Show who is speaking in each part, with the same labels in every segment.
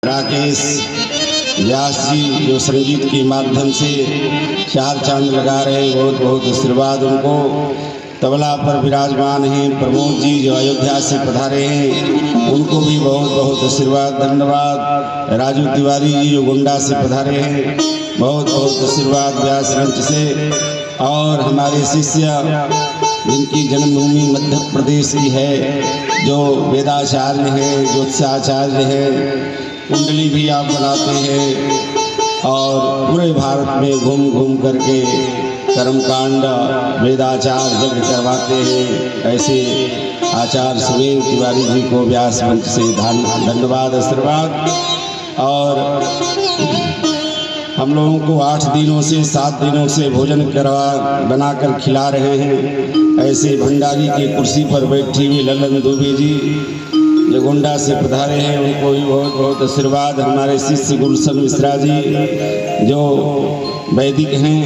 Speaker 1: राकेश व्यास जी जो संगीत के माध्यम से चार चांद लगा रहे, बहुत बहुत आशीर्वाद उनको। तबला पर विराजमान हैं प्रमोद जी जो अयोध्या से पधारे हैं, उनको भी बहुत बहुत आशीर्वाद धन्यवाद। राजू तिवारी जी जो गोंडा से पधारे हैं, बहुत बहुत आशीर्वाद व्यास मंच से। और हमारे शिष्य जिनकी जन्मभूमि मध्य प्रदेश की है, जो वेदाचार्य हैं, ज्योतिषाचार्य हैं, कुंडली भी आप बनाते हैं और पूरे भारत में घूम घूम करके कर्मकांड वेदाचार यज्ञ करवाते हैं। ऐसे आचार्य सुरेंद्र तिवारी जी को व्यास मंच से धन्यवाद आशीर्वाद। और हम लोगों को 8 दिनों से 7 दिनों से भोजन बनाकर खिला रहे हैं। ऐसे भंडारी की कुर्सी पर बैठी हुई ललन दुबे जी जो गोंडा से पधारे हैं, उनको भी बहुत बहुत आशीर्वाद। हमारे शिष्य गुलशन मिश्रा जी जो वैदिक हैं,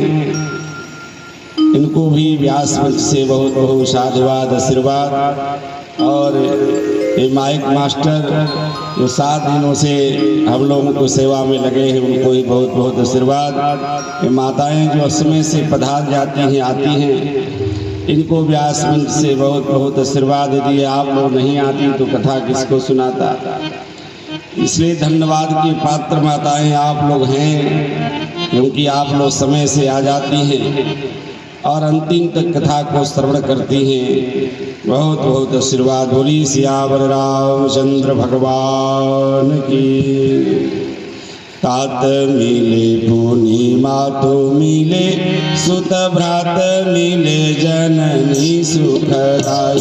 Speaker 1: इनको भी व्यास मंच से बहुत बहुत साधुवाद आशीर्वाद। और ये माइक मास्टर जो 7 दिनों से हम लोगों को सेवा में लगे हैं, उनको भी बहुत बहुत आशीर्वाद। ये माताएं जो समय से पधार जाती हैं, आती हैं, इनको व्यास मंच से बहुत बहुत आशीर्वाद। यदि आप लोग नहीं आती तो कथा किसको सुनाता। इसलिए धन्यवाद की पात्र माताएं आप लोग हैं, क्योंकि आप लोग समय से आ जाती हैं और अंतिम तक कथा को श्रवण करती हैं। बहुत बहुत आशीर्वाद। बोली सियावर रामचंद्र भगवान की। तात मिले पूर्णिमा तो मिले, सुत भ्रात मिले जननी सुखदाई।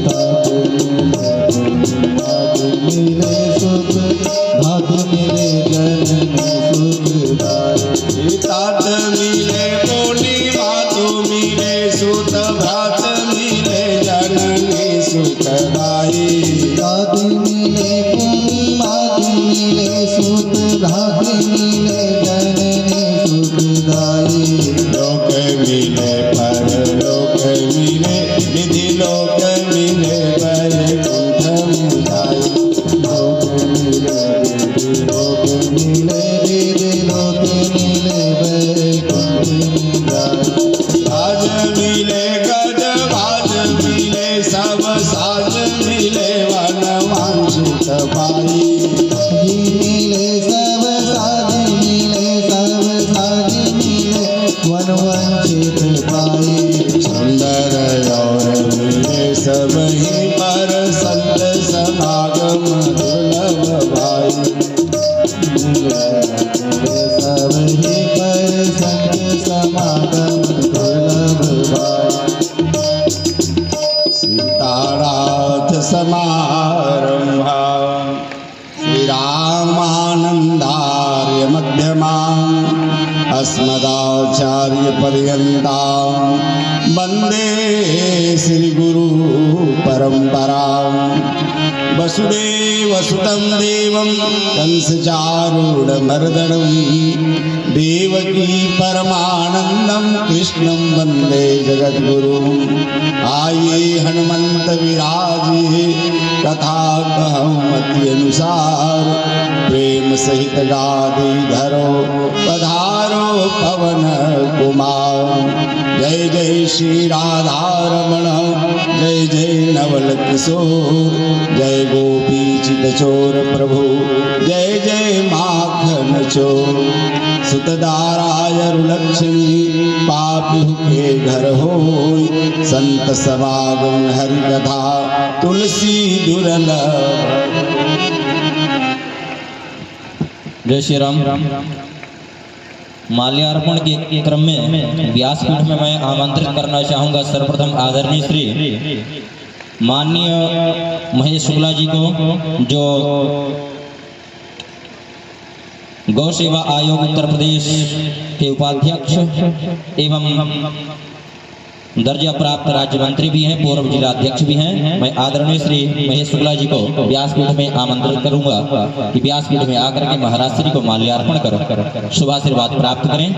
Speaker 1: तात मिले सुत भ्रात मिले जननी सुखदाई। तात मिले पूर्णिमा तो मिले, सुत भ्रात मिले जननी सुखदाई। तात मिले पूर्णिमा तो मिले, सुत भ्रात मिले जननी सुखदाई। लोक मिले परलोक मिले, विधि लोक मिले वैकुंठ मिलाई। लोक मिले विधि लोक मिले, विधि लोक मिले वैकुंठ मिलाई। आज मिले गज बाज मिले, सब साज मिले वन वांछित पाई। सुंदर और मिले सब ही पर संत समागम दुर्लभ भाई। सब ही पर संत समागम दुर्लभ भाई। सीताराध समारंभा श्री रामानंदार्य मध्यमा अस्मदाचार्य पर्यन्तां वंदे श्री गुरु परंपरां। वसुदेवसुतं देवं कंसचारूढमर्दनं, देवकी परमानंदं कृष्णं वंदे जगद्गुरुं। आये हनुमंत विराजे कथा कहमति अनुसार, प्रेम सहित गादी धरो पधारो पवन कुमार। जय जय श्री राधा रमण, जय जय नवल किशोर, जय गोपी चितचोर प्रभु, जय जय माखन चोर। सुतदारायरु लक्ष्मी पापी के घर होय, संत समागम हरि कथा तुलसी दुर्लभ।
Speaker 2: जय श्री राम। माल्यार्पण के क्रम में व्यासपीठ में मैं आमंत्रित करना चाहूँगा सर्वप्रथम आदरणीय श्री माननीय महेश शुक्ला जी को, जो गौ सेवा आयोग उत्तर प्रदेश के उपाध्यक्ष एवं दर्जा प्राप्त राज्य मंत्री भी हैं, पूर्व जिलाध्यक्ष भी हैं। मैं आदरणीय श्री महेश शुक्ला जी को व्यासपीठ में आमंत्रित करूंगा कि व्यासपीठ में आकर के महाराज श्री को माल्यार्पण करो, शुभाशीर्वाद प्राप्त करें।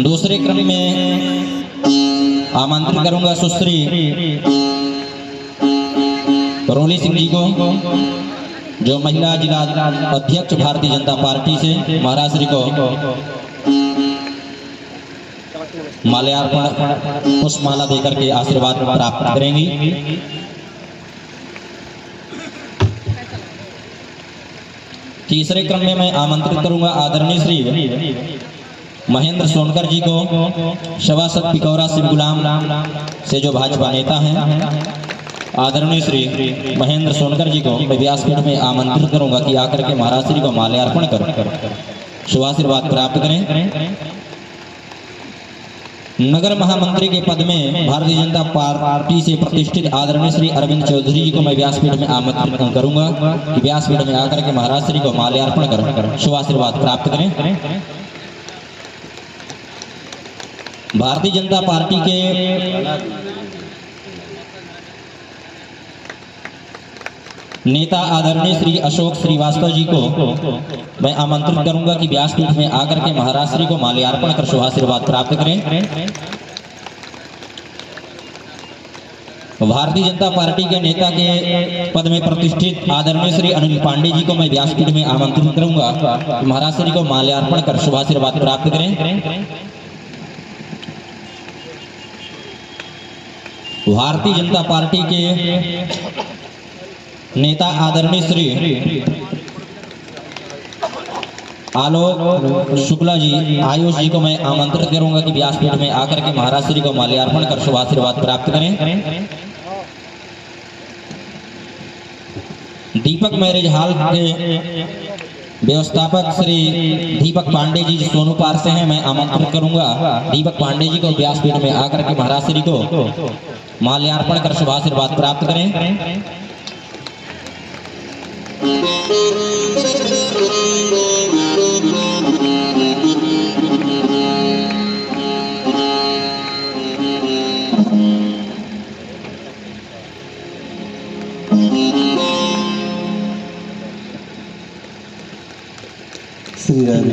Speaker 2: दूसरे क्रम में आमंत्रित करूंगा सुश्री रोली सिंह जी को, जो महिला जिला अध्यक्ष भारतीय जनता पार्टी से, महाराज श्री को माल्यार्पण पुष्पमाला देकर के आशीर्वाद प्राप्त करेंगी। तीसरे क्रम में मैं आमंत्रित करूंगा आदरणीय श्री महेंद्र सोनकर जी को, सभासद पिकौरा सिंह गुलाम से जो भाजपा नेता हैं, आदरणीय श्री महेंद्र सोनकर जी को मैं व्यासपीठ में आमंत्रित करूंगा कि आकर के महाराज श्री को माल्यार्पण कर शुभाशीर्वाद प्राप्त करें। नगर महामंत्री के पद में भारतीय जनता पार्टी से प्रतिष्ठित आदरणीय श्री अरविंद चौधरी जी को मैं व्यासपीठ में आमंत्रित करूंगा कि व्यासपीठ में आकर के महाराज श्री को माल्यार्पण कर शुभाशीर्वाद प्राप्त करें। भारतीय जनता पार्टी के नेता आदरणीय श्री अशोक श्रीवास्तव जी को मैं आमंत्रित करूंगा कि व्यासपीठ में आकर के महाराज श्री को माल्यार्पण कर शुभाशीर्वाद प्राप्त करें। भारतीय जनता पार्टी के नेता के पद में प्रतिष्ठित आदरणीय श्री अनिल पांडे जी को मैं व्यासपीठ में आमंत्रित करूंगा कि महाराज श्री को माल्यार्पण कर शुभाशीर्वाद प्राप्त करें। भारतीय जनता पार्टी के नेता आदरणीय श्री आलोक शुक्ला जी आयुष जी को मैं आमंत्रित करूंगा कि व्यासपीठ में आकर के महाराज श्री को माल्यार्पण कर शुभाशीर्वाद प्राप्त करें। दीपक मैरिज हॉल के व्यवस्थापक श्री दीपक पांडे जी सोनू पार से हैं, मैं आमंत्रित करूंगा दीपक पांडे जी को व्यासपीठ में आकर के महाराज श्री को माल्यार्पण कर शुभाशीर्वाद प्राप्त करें।
Speaker 3: श्री राम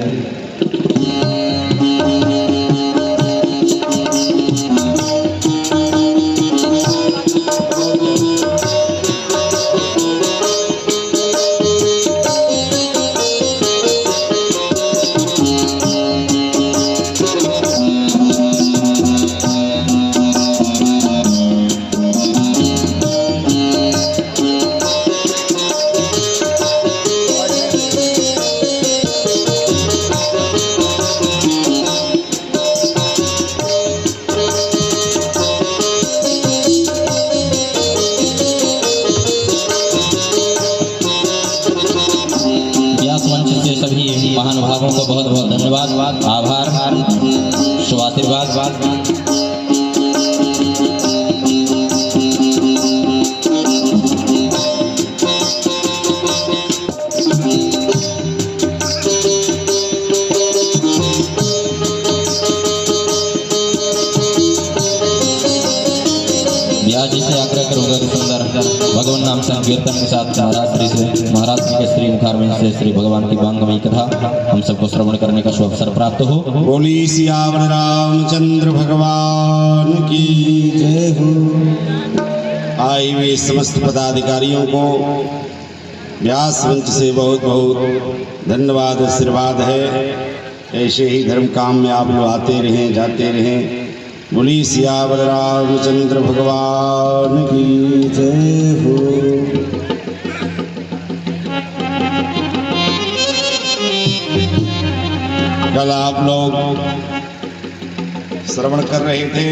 Speaker 2: महानुभावों को बहुत बहुत धन्यवाद, आभार, शुभाशीर्वाद। व्यास जी से आग्रह करूंगा कि सुंदर भगवान नाम संकीर्तन के साथ महाराज श्री के श्री मुखारविंद से श्री भगवान की वांगमयी कथा हम सबको श्रवण करने का शुभ अवसर प्राप्त हो।
Speaker 1: बोली सियावर रामचंद्र भगवान की जय हो। आए हुए समस्त पदाधिकारियों को व्यास मंच से बहुत बहुत धन्यवाद, आशीर्वाद है। ऐसे ही धर्म काम में आप लोग आते रहें, जाते रहें। बोली सियावर रामचंद्र भगवान की जय हो। कल आप लोग श्रवण कर रहे थे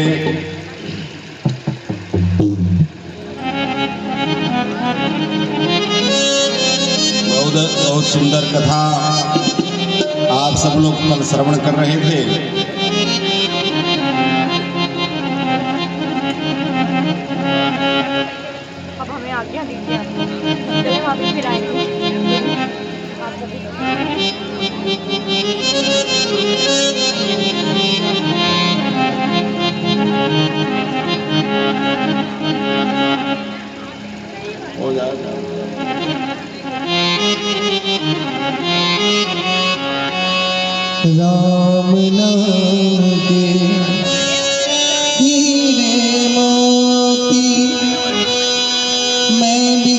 Speaker 1: बहुत सुंदर कथा आप सब लोग कल श्रवण कर रहे थे।
Speaker 4: अब हमें आज्ञा दीजिए, चलिए वापस फिर आएंगे आप सभी।
Speaker 1: हो जाएगा।
Speaker 3: राम नाम के हीरे मोती मैं भी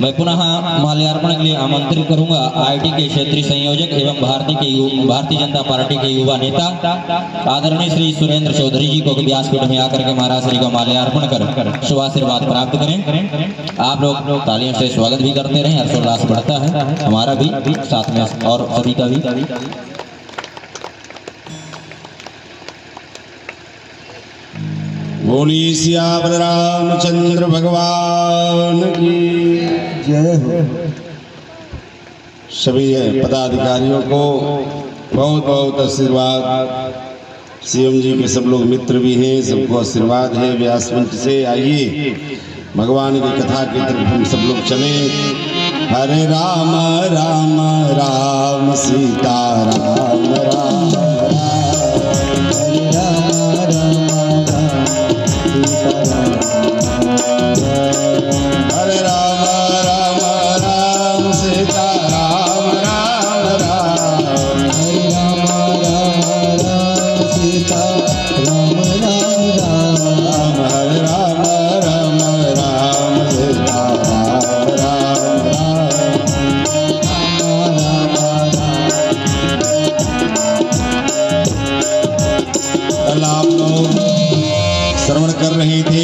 Speaker 2: मैं पुनः माल्यार्पण के लिए आमंत्रित करूंगा आईटी के क्षेत्रीय संयोजक एवं भारतीय जनता पार्टी के युवा नेता आदरणीय श्री सुरेंद्र चौधरी जी को व्यासपीठ में आकर के महाराज श्री को माल्यार्पण कर शुभ आशीर्वाद प्राप्त करें। आप लोग तालियों से स्वागत भी करते रहें, हर्षोल्लास बढ़ता है हमारा भी साथ में और सभी का भी।
Speaker 1: बोलिए सियावर रामचंद्र भगवान की
Speaker 3: जय हो।
Speaker 1: सभी पदाधिकारियों को बहुत बहुत आशीर्वाद। सीएम जी के सब लोग मित्र भी हैं, सबको आशीर्वाद है। व्यास मंच से आइए, भगवान की कथा की तरफ हम सब लोग चले। हरे राम राम राम सीता राम राम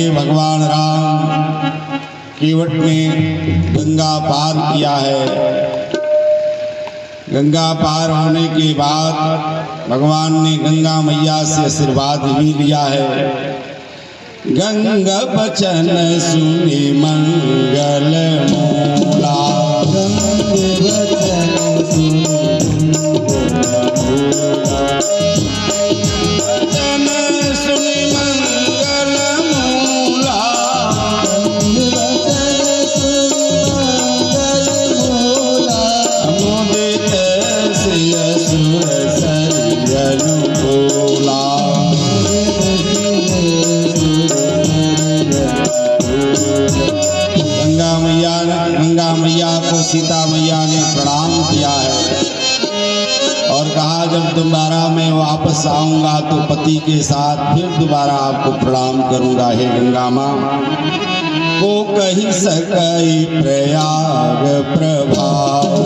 Speaker 1: भगवान राम केवट ने गंगा पार किया है। गंगा पार होने के बाद भगवान ने गंगा मैया से आशीर्वाद भी लिया है। गंगा बचन सुनि मंगल मूला, गंगा मैया को सीता मैया ने प्रणाम किया है और कहा जब दोबारा मैं वापस आऊंगा तो पति के साथ फिर दोबारा आपको प्रणाम करूंगा। हे गंगा माँ को कही सकई प्रयाग प्रभाव,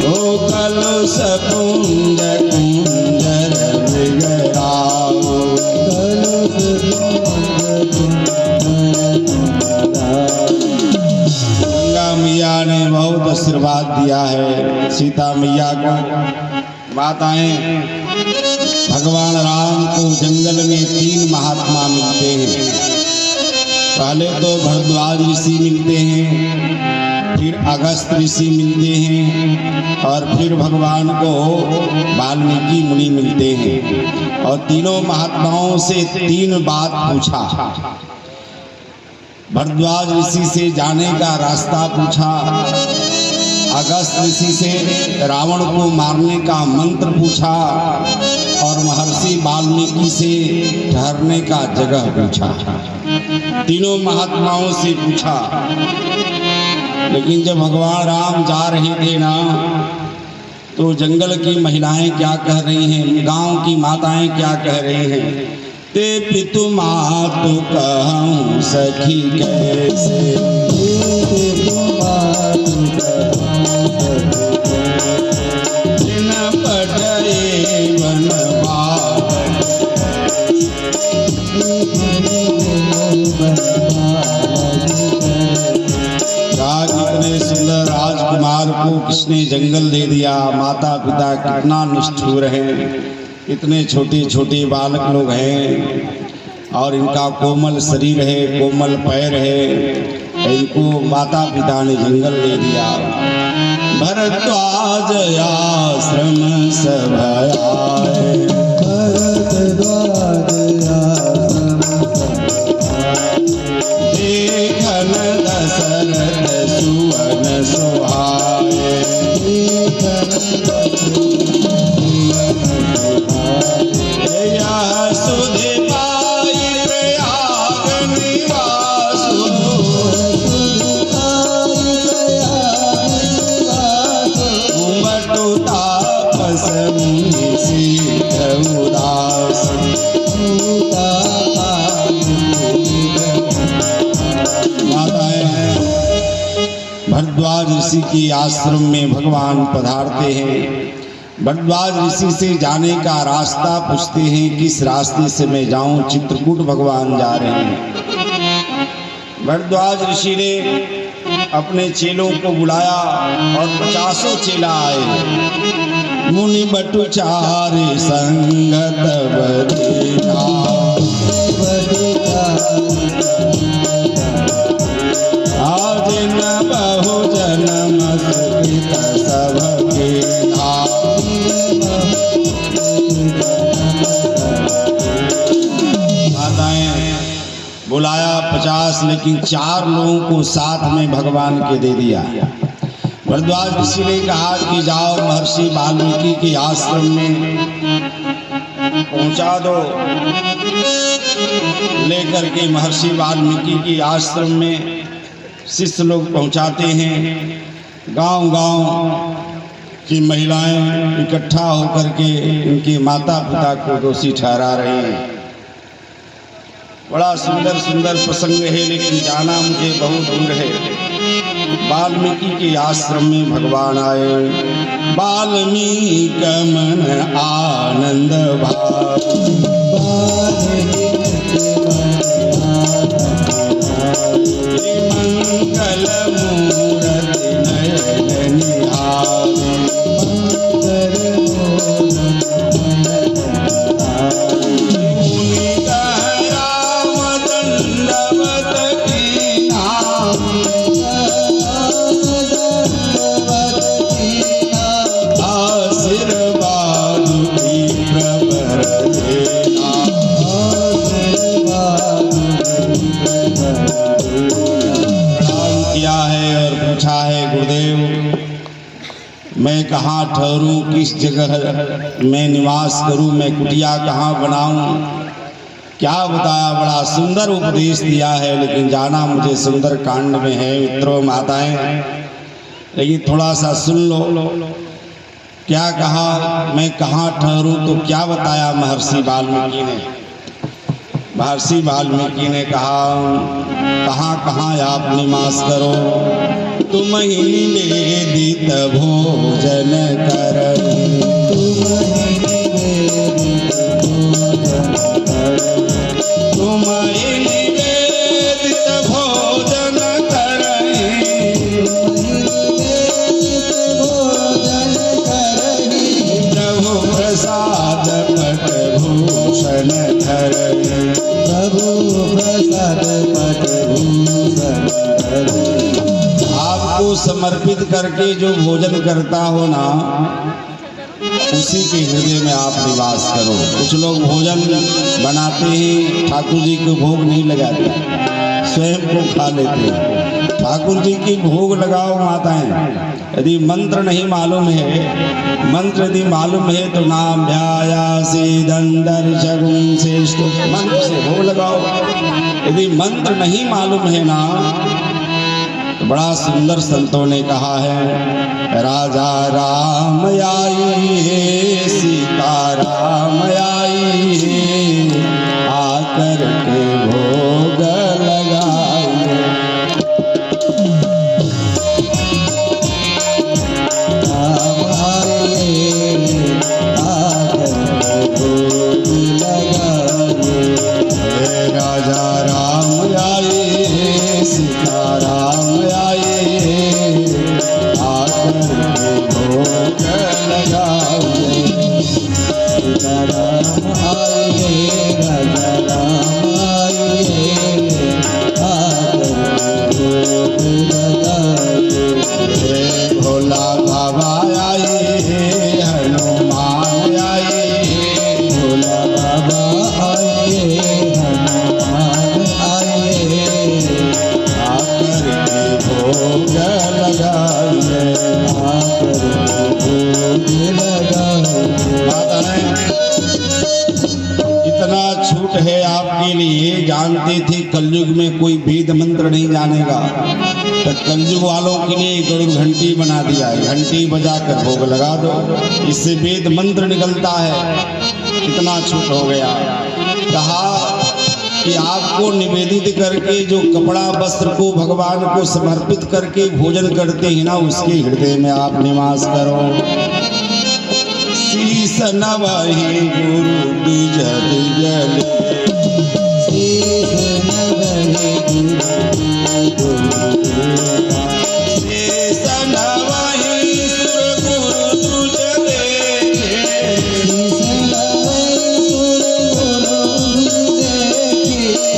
Speaker 1: ओ कलुष कुंज कुंजर विगराव, गंगा मैया ने बहुत आशीर्वाद दिया है सीता मैया को। माताएं भगवान राम को जंगल में 3 महात्मा मिलते हैं। पहले तो भरद्वाज ऋषि मिलते हैं, फिर अगस्त ऋषि मिलते हैं और फिर भगवान को वाल्मीकि मुनि मिलते हैं। और तीनों महात्माओं से 3 बात पूछा। भरद्वाज ऋषि से जाने का रास्ता पूछा, अगस्त ऋषि से रावण को मारने का मंत्र पूछा और महर्षि वाल्मीकि से ठहरने का जगह पूछा। तीनों महात्माओं से पूछा। लेकिन जब भगवान राम जा रहे थे ना, तो जंगल की महिलाएं क्या कह रही हैं, गांव की माताएं क्या कह रही हैं, ते पितु मातु कहूँ सखी कैसे, इतने सुंदर राजकुमार को किसने जंगल दे दिया। माता पिता कितना निष्ठुर हैं, इतने छोटे छोटे बालक लोग हैं और इनका कोमल शरीर है, कोमल पैर है, इनको माता पिता ने जंगल दे दिया। भरद्वाज आश्रम सभाए, देखन दशरथ सुवन सुहाए, यह सुधि पाई प्रयाग निवासु, बटु तापस मुनि शीघ्र उदास, भरद्वाज ऋषि के आश्रम में भगवान पधारते हैं। भरद्वाज ऋषि से जाने का रास्ता पूछते हैं, किस रास्ते से मैं जाऊं? चित्रकूट भगवान जा रहे हैं। भरद्वाज ऋषि ने अपने चेलों को बुलाया और 50 चेला आए। मुनि बटु चारे संगत बदीना, आज न बहु जन्म सुकृत सबके माताएं बुलाया 50, लेकिन 4 लोगों को साथ में भगवान के दे दिया। भरद्वाज ऋषि ने कहा कि जाओ महर्षि वाल्मीकि के आश्रम में पहुंचा दो। लेकर के महर्षि वाल्मीकि के आश्रम में शिष्य लोग पहुंचाते हैं। गांव-गांव की महिलाएं इकट्ठा होकर के इनके माता पिता को दोषी ठहरा रही हैं। बड़ा सुंदर सुंदर प्रसंग है, लेकिन जाना मुझे बहुत दूर है। वाल्मीकि के आश्रम में भगवान आए। वाल्मीकि मन आनंद भाव, मंगल मूरति नयन निहारी, मैं कहाँ ठहरूं, किस जगह मैं निवास करूं, मैं कुटिया कहाँ बनाऊं, क्या बताया। बड़ा सुंदर उपदेश दिया है, लेकिन जाना मुझे सुंदर कांड में है मित्रों माताएं। लेकिन थोड़ा सा सुन लो, क्या कहा, मैं कहाँ ठहरूं, तो क्या बताया महर्षि वाल्मीकि ने। महर्षि वाल्मीकि ने कहा, कहाँ कहाँ आप निवास करो, तुम ही निवेदित भोजन कर, तुम ही निवेदित भोजन कर, प्रभु प्रसाद पट भूषण धर, प्रभु प्रसाद पट भूषण धर। आपको समर्पित करके जो भोजन करता हो ना, उसी के हृदय में आप निवास करो। कुछ लोग भोजन बनाते ही ठाकुर जी को भोग नहीं लगाते, स्वयं को खा लेते हैं। ठाकुर जी की भोग लगाओ माताएं। यदि मंत्र नहीं मालूम है, मंत्र यदि मालूम है तो नाम ध्यायासि दंदर शगुन श्रेष्ठ, मंत्र से भोग लगाओ। यदि मंत्र नहीं मालूम है ना, तो बड़ा सुंदर संतों ने कहा है, राजा राम आई है, सीता राम आई है, आकर के भोग लगाए। राम आए, आकर के भोग लगाए। राजा राम आए, सीता राम भोग लगाए। राम आए, राजा राम आए, भोग लगाए। भोला बाबा आए, हनुमान आए, भोला बाबा आए, हनुमान आए, आकर के भोग लगाए। इतना छूट है आपके लिए। जानते थे कलयुग में कोई वेद मंत्र नहीं जानेगा, तो कलयुग वालों के लिए गरुड़ घंटी बना दिया है। घंटी बजाकर भोग लगा दो, इससे वेद मंत्र निकलता है। इतना छूट हो गया। कहा कि आपको निवेदित करके जो कपड़ा वस्त्र को भगवान को समर्पित करके भोजन करते हैं ना, उसके हृदय में आप निवास करो। शीस नवहि गुरु द्विज दिगल, शीस नवहि सुर गुरु द्विज देखे,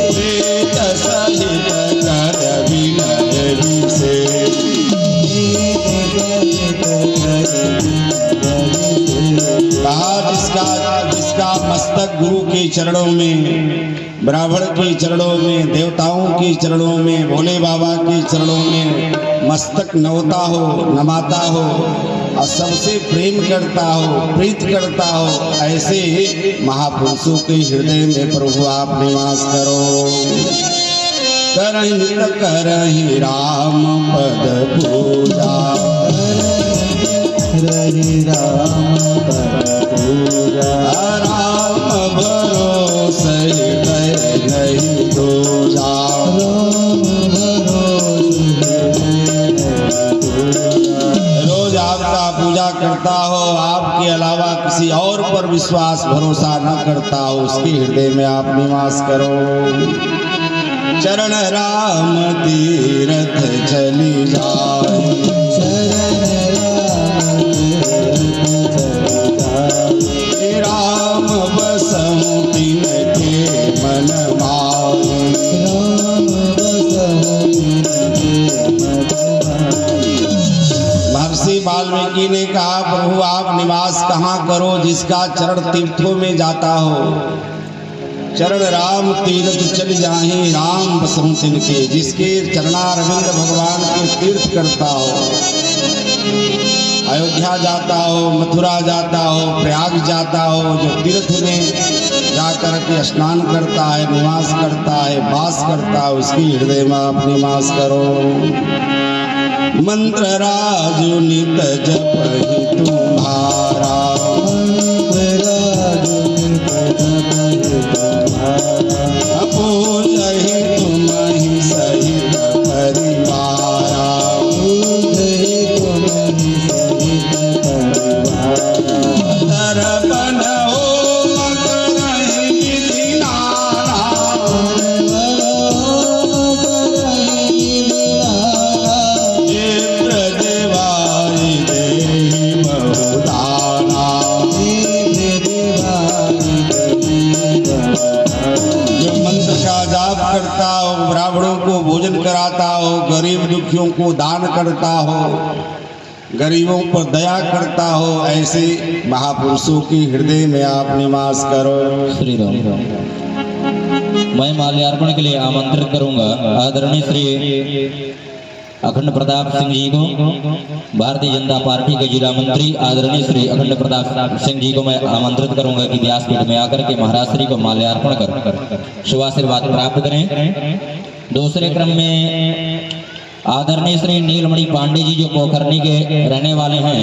Speaker 1: प्रेत सहित कर विनय विषे, जिसका मस्तक गुरु के चरणों में, ब्राह्मण के चरणों में, देवताओं के चरणों में, भोले बाबा के चरणों में मस्तक नवता हो, नमाता हो और सबसे प्रेम करता हो, प्रीत करता हो, ऐसे महापुरुषों के हृदय में प्रभु आप निवास करो। करहि राम पद पूजा, करहि राम पद पूजा, राम भरोसे नहीं दूजा, रोज आपका पूजा करता हो, आपके अलावा किसी और पर विश्वास भरोसा न करता हो, उसके हृदय में आप निवास करो। चरण राम तीरथ चली जाए, राम बसहु तिनके मन भाए, महर्षि वाल्मीकि ने कहा, प्रभु आप निवास कहाँ करो जिसका चरण तीर्थों में जाता हो। चरण राम तीर्थ चल जाहि, राम बसहु तिनके, जिसके चरणारविंद भगवान के तीर्थ करता हो, अयोध्या जाता हो, मथुरा जाता हो, प्रयाग जाता हो, जो तीर्थ में जाकर के स्नान करता है, निवास करता है, वास करता है, उसकी हृदय में आप निवास करो। मंत्र राजु नित जपहि तुम्हारा, पूजहि तुम्हि सहित परिवारा, दर्पण होम करहि विधि नाना, चित्र देवाई देहि बहुदाना, जो मंत्र का जाप करता हो, ब्राह्मणों को भोजन कराता हो, गरीब दुखियों को दान करता हो, गरीबों पर दया करता हो, ऐसे महापुरुषों के हृदय में आप निवास करो।
Speaker 2: श्री राम। मैं माल्यार्पण के लिए आमंत्रित करूंगा आदरणीय श्री अखंड प्रताप सिंह जी को, भारतीय जनता पार्टी के जिला मंत्री आदरणीय श्री अखंड प्रताप सिंह जी को मैं आमंत्रित करूंगा कि व्यासपीठ में आकर के महाराज श्री को माल्यार्पण कर शुभाशीर्वाद प्राप्त करें। दूसरे क्रम में आदरणीय श्री नीलमणि पांडे जी जो पोखरनी के रहने वाले हैं,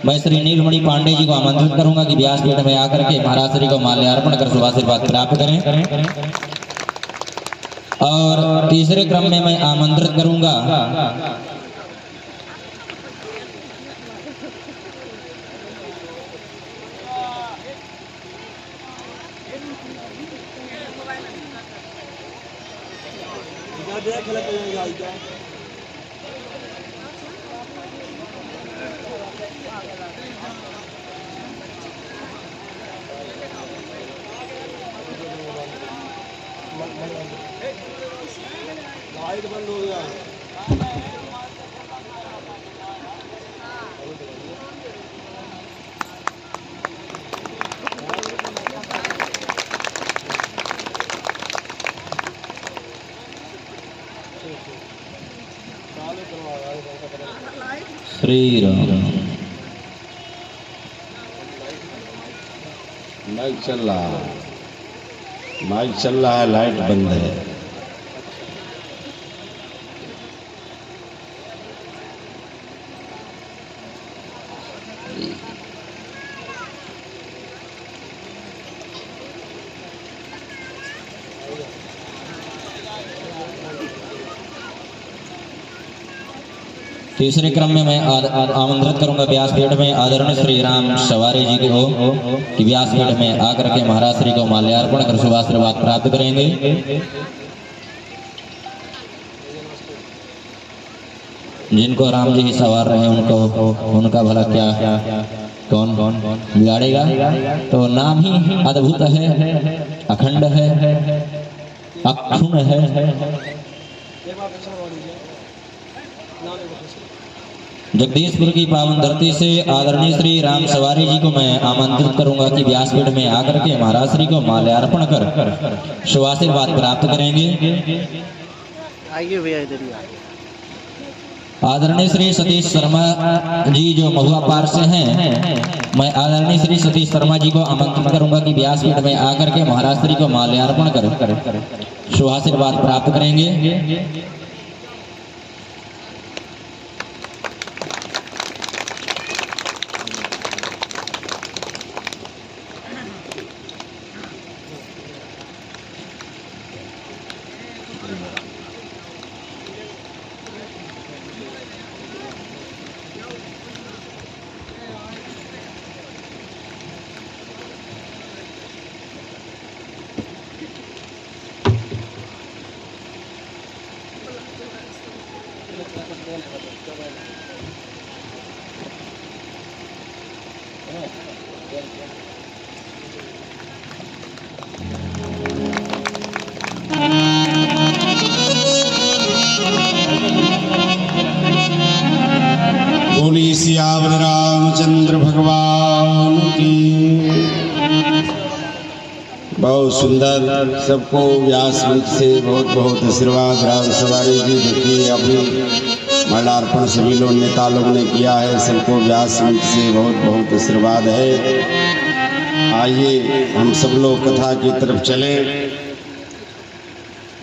Speaker 2: मैं श्री नीलमणि पांडे जी को आमंत्रित करूंगा कि व्यासपीठ में आकर के महाराज श्री को माल्यार्पण कर शुभाशीर्वाद प्राप्त करें। और तीसरे क्रम में मैं आमंत्रित करूंगा श्री राम।
Speaker 1: माइक चल रहा है, माइक चल रहा है, लाइट बंद है।
Speaker 2: तीसरे क्रम में मैं आमंत्रित करूंगा व्यासपीठ में आदरणीय श्री राम सवारी जी को कि व्यासपीठ में आकर के महाराज श्री को माल्यार्पण कर शुभ आशीर्वाद प्राप्त करेंगे। जिनको राम जी ही सवार रहे उनको उनका भला क्या कौन बिगाड़ेगा। तो नाम ही अद्भुत है, अखंड है, अक्षुण है। जगदीशपुर की पावन धरती से आदरणीय श्री राम सवारी जी को मैं आमंत्रित करूंगा कि व्यासपीठ में आकर के महाराज श्री को माल्यार्पण कर शुभ आशीर्वाद प्राप्त करेंगे।
Speaker 3: आइए भैया इधर ही
Speaker 2: आदरणीय श्री सतीश शर्मा जी जो महुआ पार से हैं, मैं आदरणीय श्री सतीश शर्मा जी को आमंत्रित करूंगा कि व्यासपीठ में आकर के महाराज श्री को माल्यार्पण कर शुभ आशीर्वाद प्राप्त करेंगे।
Speaker 1: बोली सियावर रामचंद्र भगवान की। बहुत सुंदर, सबको व्यास मुख से बहुत बहुत आशीर्वाद। राम सवारी जी देखिए अभी माल्यार्पण सभी लोग नेता लोग ने किया है, सबको व्यास मुख से बहुत बहुत आशीर्वाद है। आइए हम सब लोग कथा की तरफ चलें।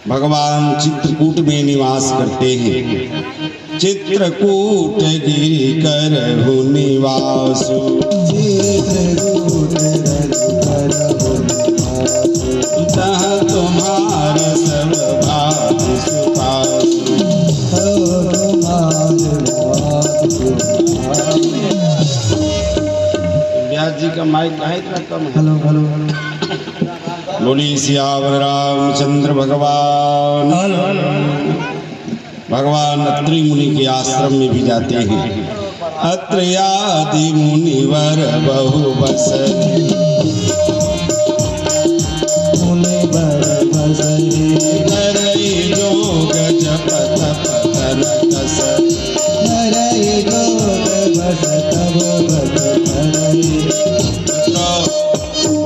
Speaker 1: भगवान चित्रकूट में निवास करते हैं। चित्रकूट गिरि करहु निवासु, जहाँ तुम्हारा सब भाग सुपासु। व्यास जी का माइक है इतना कम है।
Speaker 3: हेलो हेलो
Speaker 1: बोली सियावर रामचंद्र भगवान। भगवान अत्रि मुनि के आश्रम में भी जाते हैं। अत्र्यादि मुनिवर बहु बस, करई जोग जप तप तन कस।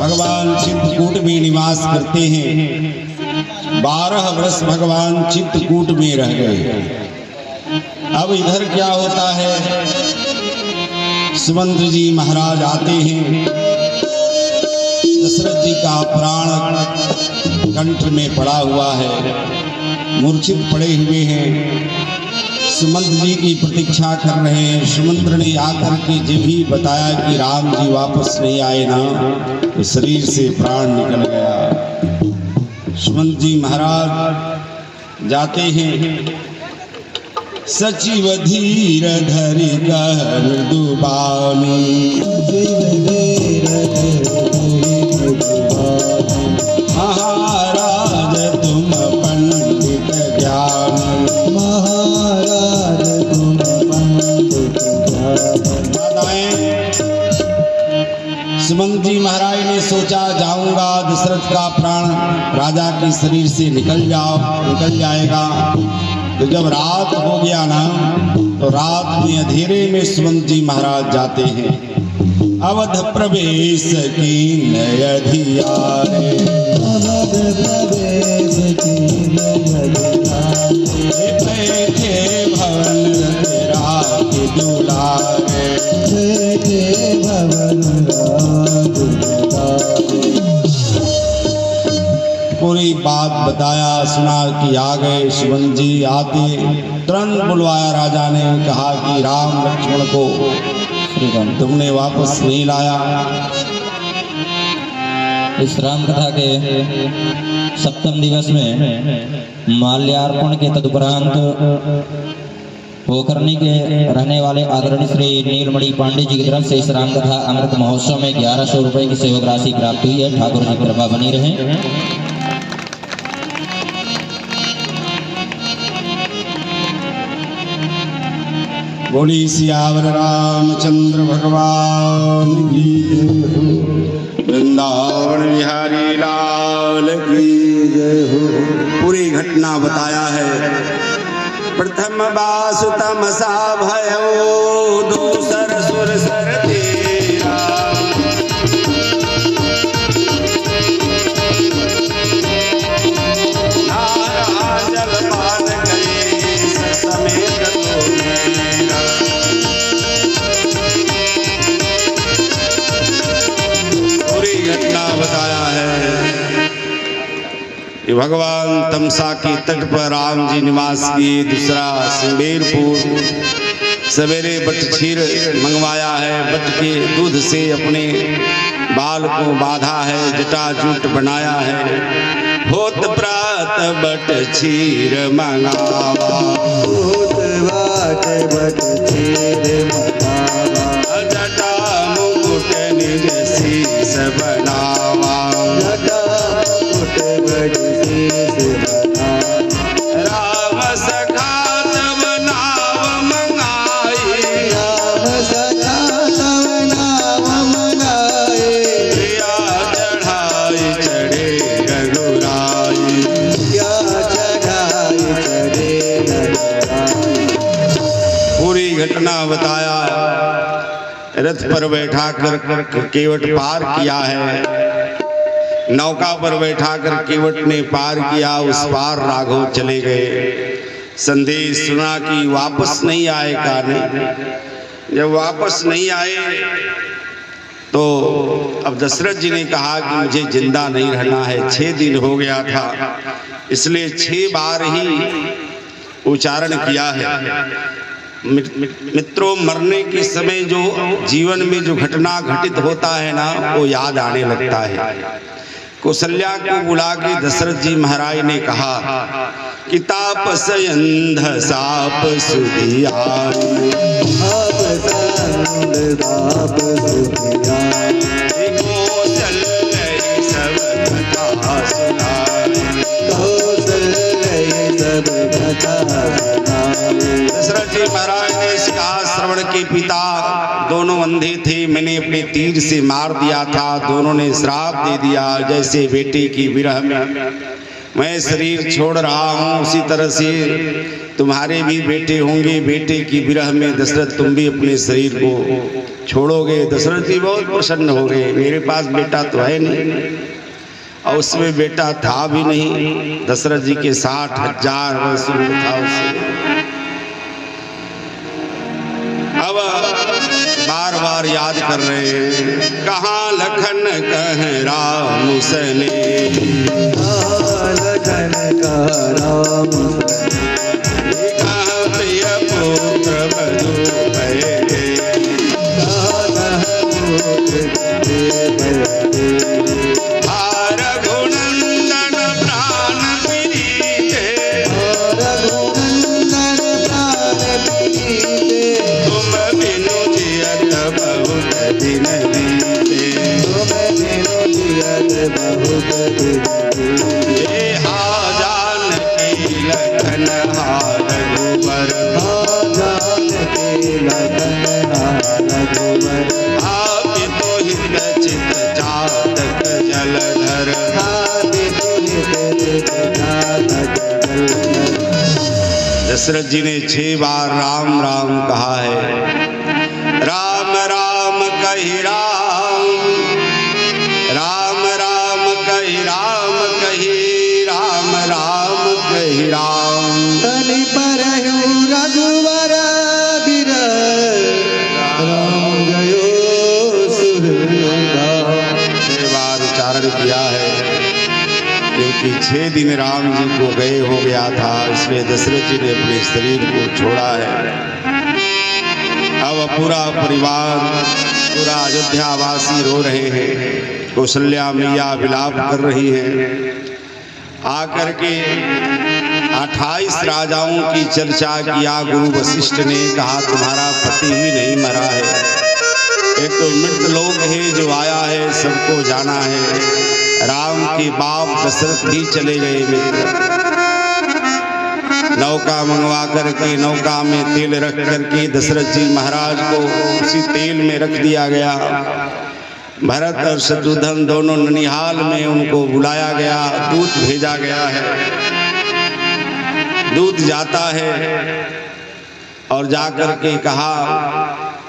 Speaker 1: भगवान चित्रकूट में निवास करते हैं। 12 वर्ष भगवान चित्रकूट में रह गए। अब इधर क्या होता है, सुमंत्र जी महाराज आते हैं। दशरथ जी का प्राण कंठ में पड़ा हुआ है, मूर्छित पड़े हुए हैं। सुमंत्र जी की प्रतीक्षा कर रहे हैं। सुमंत्र ने आकर के जब भी बताया कि राम जी वापस नहीं आए ना, तो शरीर से प्राण निकल गया। सुमंत्र जी महाराज जाते हैं। सचिव धीर धरि कहन दुबानी, महाराज तुम पंडित ज्ञानी।
Speaker 3: महाराज तुम पंडित
Speaker 1: सुमंत जी महाराज ने सोचा जाऊंगा, दशरथ का प्राण राजा के शरीर से निकल जाएगा। तो जब रात हो गया ना, तो रात में अंधेरे में सुमंत जी महाराज जाते हैं। अवध प्रवेश की नयधियारे,
Speaker 3: अवध प्रवेश की
Speaker 1: बैठे भवन राज दुलारे।
Speaker 3: भवन
Speaker 1: पूरी बात बताया, सुना कि आ गए। शिवन जी आते तुरंत बुलवाया राजा ने, कहा कि राम लक्ष्मण को तुमने वापस नहीं लाया।
Speaker 2: इस राम कथा के सप्तम दिवस में माल्यार्पण के तदुपरांत पोखरनी के रहने वाले आदरणीय श्री नीलमणि पांडे जी की तरफ से इस राम कथा अमृत महोत्सव में 1100 रुपए की सेवक राशि प्राप्त हुई है। ठाकुर जी कृपा बनी रहे।
Speaker 1: बोली सियावर रामचंद्र भगवान की जय हो। वृंदावन बिहारी लाल की जय हो। पूरी घटना बताया है। प्रथम बास तमसा भयो, दूसर सुर सर तेरा। नारा जल पान करे समेत तो मेरा। पूरी घटना बताया है कि भगवान तमसा के तट पर राम जी निवास किए। दूसरा सिंबेरपुर सवेरे बट क्षीर मंगवाया है। बट के दूध से अपने बाल को बांधा है, जटाजूट बनाया है। होत प्रात बट क्षीर मंगावा,
Speaker 3: होत बाट बट क्षीर मंगावा।
Speaker 1: जटा मुकुट निज शीस बनावा,
Speaker 3: जटा मुकुट बट शीस बनावा।
Speaker 1: राम सखा तब नाव मंगाई,
Speaker 3: राम सखा तव नाम मंगाए।
Speaker 1: प्रिया चढ़ाई चढ़े रघुराई।
Speaker 3: क्या चढ़ाई चढ़े रघुराई।
Speaker 1: पूरी घटना बताया। रथ पर बैठा कर केवट पार किया है। नौका पर बैठा कर केवट ने पार किया। उस पार राघव चले गए। संदेश सुना कि वापस नहीं आए कान्हे। जब वापस नहीं आए तो अब दशरथ जी ने कहा कि मुझे जिंदा नहीं रहना है। 6 दिन हो गया था, इसलिए 6 बार ही उच्चारण किया है। मित्रों, मरने के समय जो जीवन में जो घटना घटित होता है ना, वो याद आने लगता है। कौशल्या को बुला के दशरथ जी महाराज ने कहा कि तापस अंध साप सुधियाई,
Speaker 3: आप संग दाप सुधियाई।
Speaker 1: कौशल्य सब कथा सुनाई।
Speaker 3: कौशल्य सब कथा सुनाई।
Speaker 1: दशरथ जी महाराज ने इसका श्रवण के पिता दोनों अंधे थे, मैंने अपने तीर से मार दिया था। दोनों ने श्राप दे दिया, जैसे बेटे की विरह में मैं शरीर छोड़ रहा हूँ, उसी तरह से तुम्हारे भी बेटे होंगे। बेटे की विरह में दशरथ तुम भी अपने शरीर को छोड़ोगे। दशरथ जी बहुत प्रसन्न हो गए। मेरे पास बेटा तो है नहीं, और उसमें बेटा था भी नहीं। दशरथ जी के 60,000 वर्ष उम्र था उससे। अब बार बार याद कर रहे हैं, कहाँ लखन कह राम सने,
Speaker 3: लखन का राम
Speaker 1: कहाँ प्रिय पुत्र बधू भये, रघुनंदन प्राण प्रीते,
Speaker 3: रघुनंदन प्राण प्रीते।
Speaker 1: तुम बिनु जियत बहुत दिन बीते,
Speaker 3: तुम बिनु जियत बहुत दिन बीते।
Speaker 1: हे हा जानकी लखन हा रघुबर,
Speaker 3: हा जानकी लखन हा रघुबर।
Speaker 1: आप तो हित चित चातक जलधर, दशरथ जी ने 6 बार राम राम कहा है। राम राम कही राम, राम राम कही राम कही, राम राम कही राम।
Speaker 3: तनि परहु रघुवर बिरह, राम गयो सुरधाम।
Speaker 1: 6 बार उच्चारण किया है, क्योंकि 6 दिन राम जी को गए हो गया था, इसलिए दशरथ जी ने अपने शरीर को छोड़ा है। अब पूरा परिवार, पूरा अयोध्यावासी रो रहे हैं। कौशल्या मैया विलाप कर रही है। आकर के 28 राजाओं की चर्चा किया गुरु वशिष्ठ ने, कहा तुम्हारा पति ही नहीं मरा है, एक तो मृत लोक है जो आया है, सबको जाना है। राम के बाप दशरथ भी चले गए मित्र। नौका मंगवा करके नौका में तेल रख करके दशरथ जी महाराज को उसी तेल में रख दिया गया। भरत और शत्रुघ्न दोनों ननिहाल में उनको बुलाया गया, दूत भेजा गया है। दूत जाता है और जाकर के कहा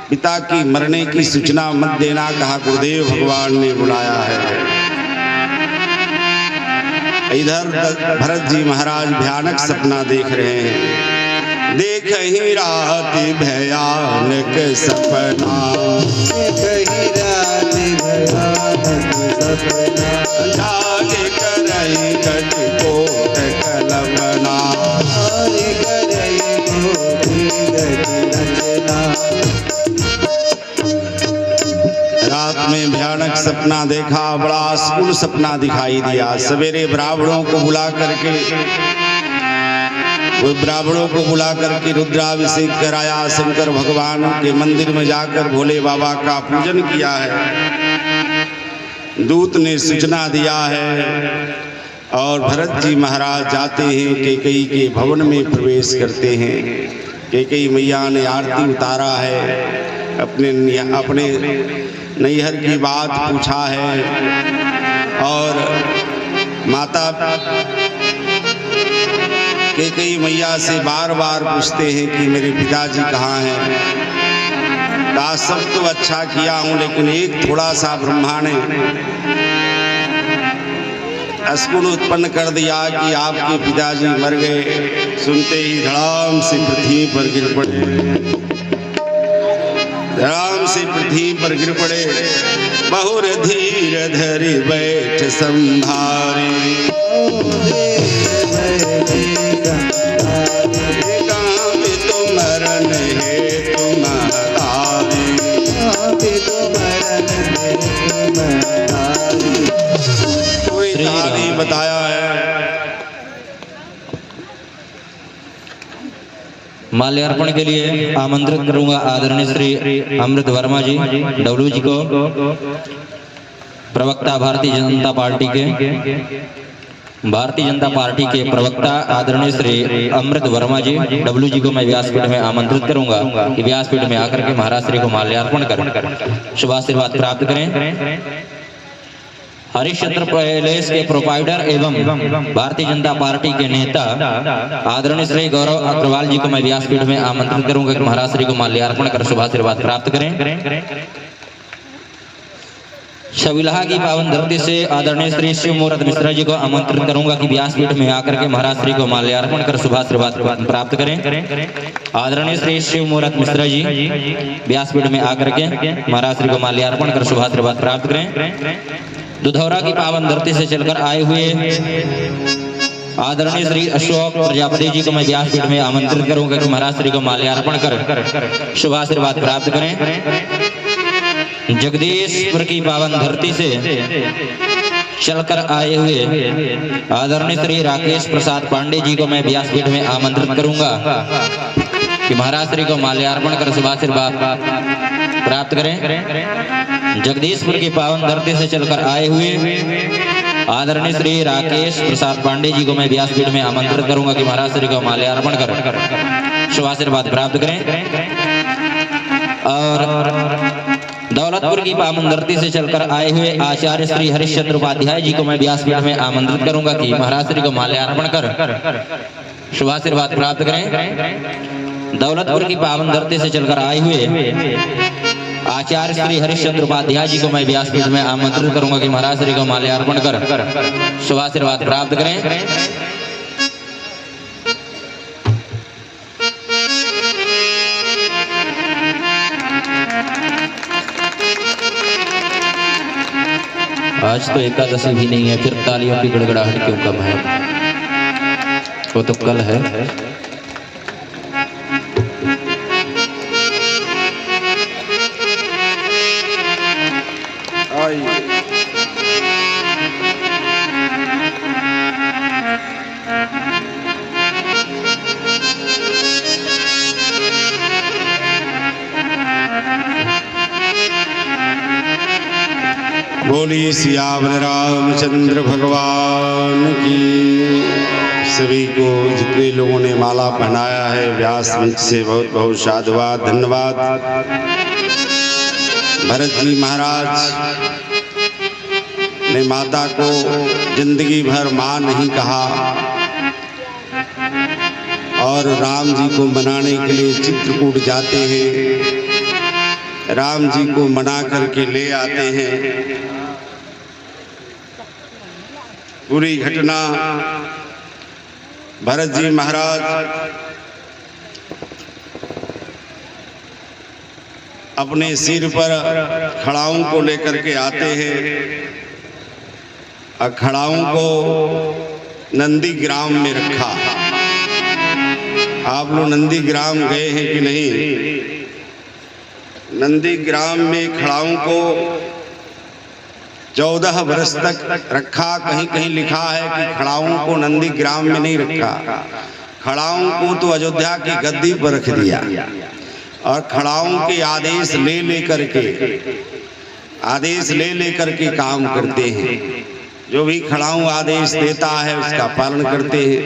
Speaker 1: पिता की मरने की सूचना मत देना, कहा गुरुदेव भगवान ने बुलाया है। इधर भरत जी महाराज भयानक सपना देख रहे हैं। देख ही रात भयानक सपना,
Speaker 3: कही रात भयानक सपना,
Speaker 1: जागे करई कटकोट कलमना,
Speaker 3: आगे करई कोटि रचना।
Speaker 1: रात में भयानक सपना देखा, बड़ा अशुभ सपना दिखाई दिया। सवेरे ब्राह्मणों को बुला करके रुद्राभिषेक कराया, शंकर भगवान के मंदिर में जाकर भोले बाबा का पूजन किया है। दूत ने सूचना दिया है और भरत जी महाराज जाते हैं, कैकेयी के भवन में प्रवेश करते हैं। कैकेयी मैया ने आरती उतारा है, अपने नैहर की बात पूछा है और माता कैकेयी मैया से बार बार पूछते हैं कि मेरे पिताजी कहाँ हैं। कहा सब तो अच्छा किया हूँ, लेकिन एक थोड़ा सा ब्रह्मा ने अस्कुन उत्पन्न कर दिया कि आपके पिताजी मर गए। सुनते ही धड़ाम से पृथ्वी पर गिर पड़े, धड़ाम से पृथ्वी पर गिर पड़े। बहुर धीर धरि बैठ संभारे, काम तो मरण है तुम्हारी, कोई कहानी बताया है।
Speaker 2: माल्यार्पण के लिए आमंत्रित करूंगा आदरणीय श्री अमृत वर्मा जी डब्ल्यू जी को, प्रवक्ता भारतीय जनता पार्टी के प्रवक्ता आदरणीय श्री अमृत वर्मा जी डब्ल्यू जी को मैं व्यासपीठ में आमंत्रित करूंगा कि व्यासपीठ में आकर के महाराज श्री को माल्यार्पण कर शुभाशीर्वाद प्राप्त करें। हरिश्चंद्र पैलेस के प्रोपाइटर एवं भारतीय जनता पार्टी के नेता आदरणीय श्री गौरव अग्रवाल जी को मैं व्यासपीठ में आमंत्रित करूंगा कि महाराज श्री को माल्यार्पण कर शुभाशीर्वाद प्राप्त करें। शविलहा की पावन धरती से आदरणीय श्री शिव मुहूर्त मिश्रा जी को आमंत्रित करूंगा कि व्यासपीठ में आकर के महाराज श्री को माल्यार्पण कर शुभाशीर्वाद प्राप्त करें। आदरणीय श्री शिव मुहूर्त मिश्रा जी व्यासपीठ में आकर के महाराज श्री को माल्यार्पण कर शुभाशीर्वाद प्राप्त करें। दुधौरा की पावन धरती से चलकर आए हुए आदरणीय श्री अशोक प्रजापति जी को मैं व्यासपीठ में आमंत्रित करूंगा कि महाराज श्री को माल्यार्पण कर शुभाशीर्वाद प्राप्त करें। जगदीशपुर की पावन धरती से चलकर आए हुए आदरणीय श्री राकेश प्रसाद पांडे जी को मैं व्यासपीठ में आमंत्रित करूंगा कि महाराज श्री को माल्यार्पण कर शुभाशीर्वाद प्राप्त करें। जगदीशपुर की पावन धरती से चलकर आए हुए आदरणीय श्री राकेश प्रसाद पांडे जी को मैं व्यासपीठ में आमंत्रित करूंगा कि महाराज श्री को माल्यार्पण कर शुभाशीर्वाद प्राप्त करें। और दौलतपुर की पावन धरती से चलकर आए हुए आचार्य श्री हरिश्चंद्र उपाध्याय जी को मैं व्यासपीठ में आमंत्रित करूंगा कि महाराज श्री को माल्यार्पण कर शुभाशीर्वाद प्राप्त करें। दौलतपुर की पावन धरती से चलकर आए हुए आचार्य श्री हरिश्चंद्र उपाध्याय जी को मैं व्यासपीठ में आमंत्रित करूंगा कि महाराज श्री को माल्यार्पण कर शुभाशीर्वाद प्राप्त करें। आज तो एकादशी भी नहीं है, फिर तालियों की गड़गड़ाहट क्यों कम है? वो तो कल है।
Speaker 1: बोली सियावर रामचंद्र भगवान की। सभी को जितने लोगों ने माला पहनाया है व्यास मंच से बहुत बहुत साधुवाद धन्यवाद। भरत जी महाराज ने माता को जिंदगी भर माँ नहीं कहा और राम जी को मनाने के लिए चित्रकूट जाते हैं, राम जी को मना करके ले आते हैं। पूरी घटना भरत जी महाराज अपने सिर पर खड़ाऊं को लेकर के आते हैं और खड़ाऊं को नंदी ग्राम में रखा। आप लोग नंदी ग्राम गए हैं कि नहीं? नंदी ग्राम में खड़ाऊं को 14 वर्ष तक रखा। कहीं कहीं लिखा है कि खड़ाऊं को नंदी ग्राम में नहीं रखा, खड़ाऊं को तो अयोध्या की गद्दी पर रख दिया और खड़ाऊं के आदेश ले लेकर के काम करते हैं। जो भी खड़ाऊं आदेश देता है उसका पालन करते हैं,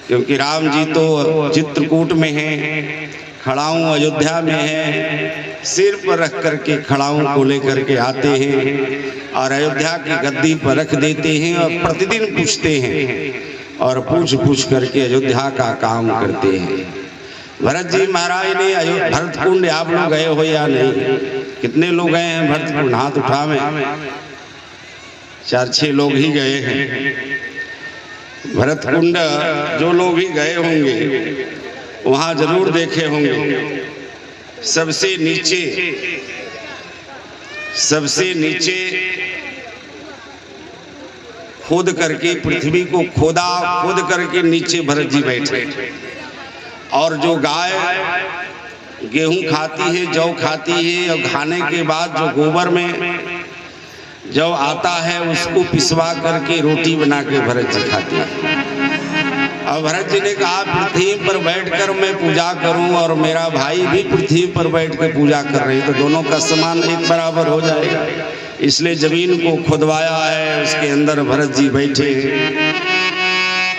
Speaker 1: क्योंकि राम जी तो चित्रकूट में हैं, खड़ाऊं अयोध्या में है। सिर पर रख करके खड़ाऊं को लेकर के आते हैं और अयोध्या की गद्दी पर रख देते हैं और प्रतिदिन पूछते हैं और पूछ करके अयोध्या का काम करते हैं। भरत जी महाराज ने भरतकुंड, आप लोग गए हो या नहीं? कितने लोग गए हैं भरतकुंड? हाथ उठा में 4-6 लोग ही गए हैं। भरतकुंड जो लोग भी गए होंगे वहां जरूर देखे होंगे। सबसे नीचे खोद करके पृथ्वी को खोद करके नीचे भरत जी बैठे और जो गाय गेहूं खाती है, जौ खाती है और खाने के बाद जो गोबर में जब आता है उसको पिसवा करके रोटी बना के भरत जी खाते हैं। अब भरत जी ने कहा पृथ्वी पर बैठकर मैं पूजा करूं और मेरा भाई भी पृथ्वी पर बैठ कर पूजा कर रहे, तो दोनों का समान एक बराबर हो जाएगा। इसलिए जमीन को खुदवाया है, उसके अंदर भरत जी बैठे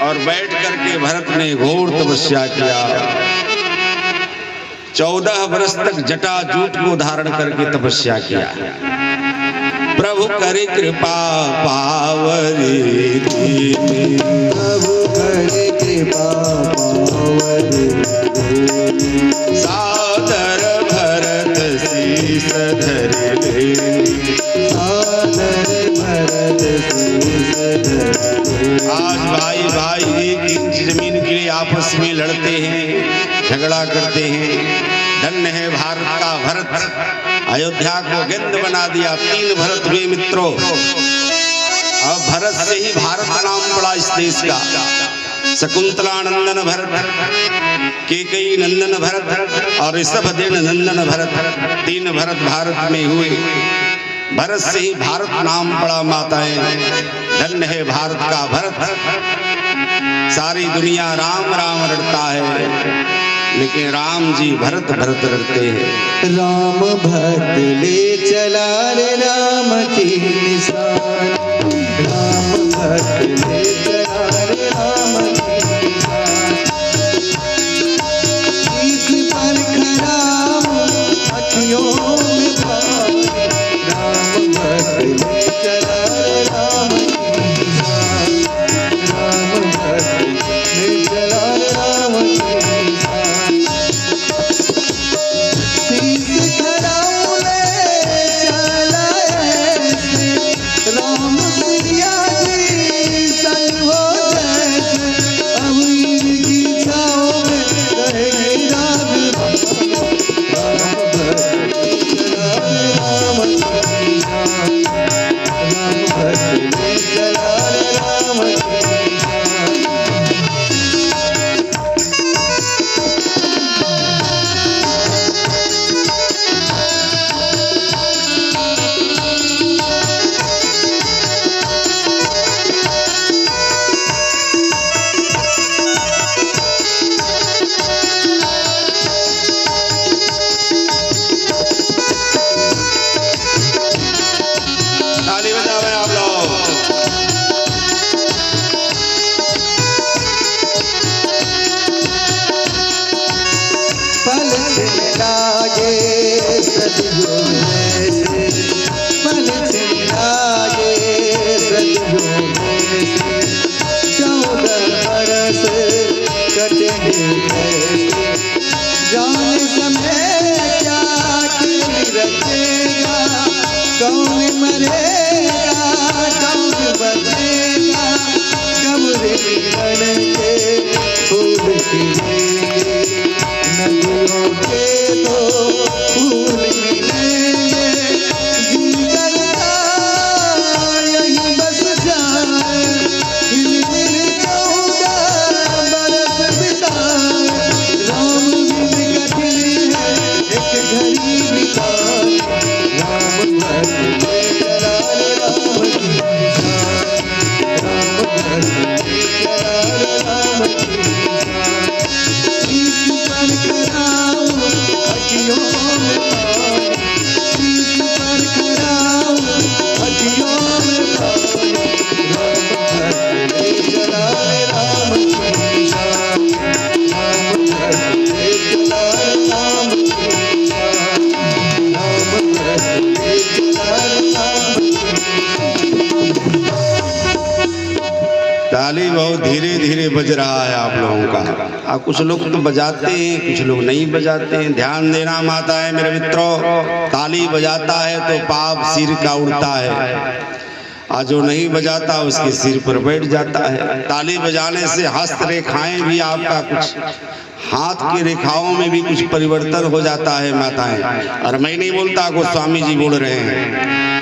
Speaker 1: और बैठ करके भरत ने घोर तपस्या किया। 14 वर्ष तक जटा जूट को धारण करके तपस्या किया। प्रभु करे कृपा पावरी,
Speaker 3: प्रभु करे कृपा पावरी,
Speaker 1: सादर भरत शीस धर लेनी,
Speaker 3: सादर भरत शीस धर।
Speaker 1: आज भाई 1 इंच जमीन के लिए आपस में लड़ते हैं, झगड़ा करते हैं। धन्य है भारत का भरत, अयोध्या को गेंद बना दिया। 3 भरत हुए मित्रों। अब भरत से ही भारत नाम पड़ा इस देश का। शकुंतला नंदन भरत, केकई नंदन भरत और ऋषभदेव नंदन भरत, 3 भरत भारत में हुए। भरत से ही भारत नाम पड़ा माताएं। धन्य है भारत का भरत। सारी दुनिया राम राम रटता है, लेकिन राम जी भरत भरत रटते हैं।
Speaker 3: राम भक्त ले चला रे राम की निशान, राम भक्त ले चला रे राम की निशान। इस पर खड़ा अखियों में भाव, राम भक्त ले चला रे राम की निशान, राम भक्त ले चला रे राम की निशान। राम सिया जी संग हो जैसे, अब इनकी छाँव में रहेगी रात भर। राम भक्त चला रे राम की निशान, राम भक्त चला रे राम की निशान। 14 बरस कटेंगे कैसे, जाने समय क्या खेल रचेगा, कौन मरेगा कौन बचेगा, कब्र मिलन के फूल खिलेंगे, नदियों के तो फूल मिलेंगे, जीवन का यही बस जाए, हिल मिल 14 बरस बिताए, राम बिन कठिन है एक घड़ी बिताए, राम भक्त ले चला रे राम की शान, राम भक्त ले चला रे राम की शान, शीश पर कराओ अखियों में पानी, शीश पर कराओ अखियों में पानी, राम भक्त ले चला रे राम की शान, राम भक्त ले चला रे राम की शान, राम भक्त ले चला रे राम की
Speaker 1: ताली बहुत धीरे धीरे बज रहा है आप लोगों का। कुछ लोग तो बजाते हैं, कुछ लोग नहीं बजाते हैं। ध्यान देना माताएं मेरे मित्रों, ताली बजाता है तो पाप सिर का उड़ता है, और जो नहीं बजाता उसके सिर पर बैठ जाता है। ताली बजाने से हस्त रेखाएं भी आपका कुछ हाथ की रेखाओं में भी कुछ परिवर्तन हो जाता है माताएं। और मैं नहीं बोलता, गोस्वामी जी बोल रहे हैं,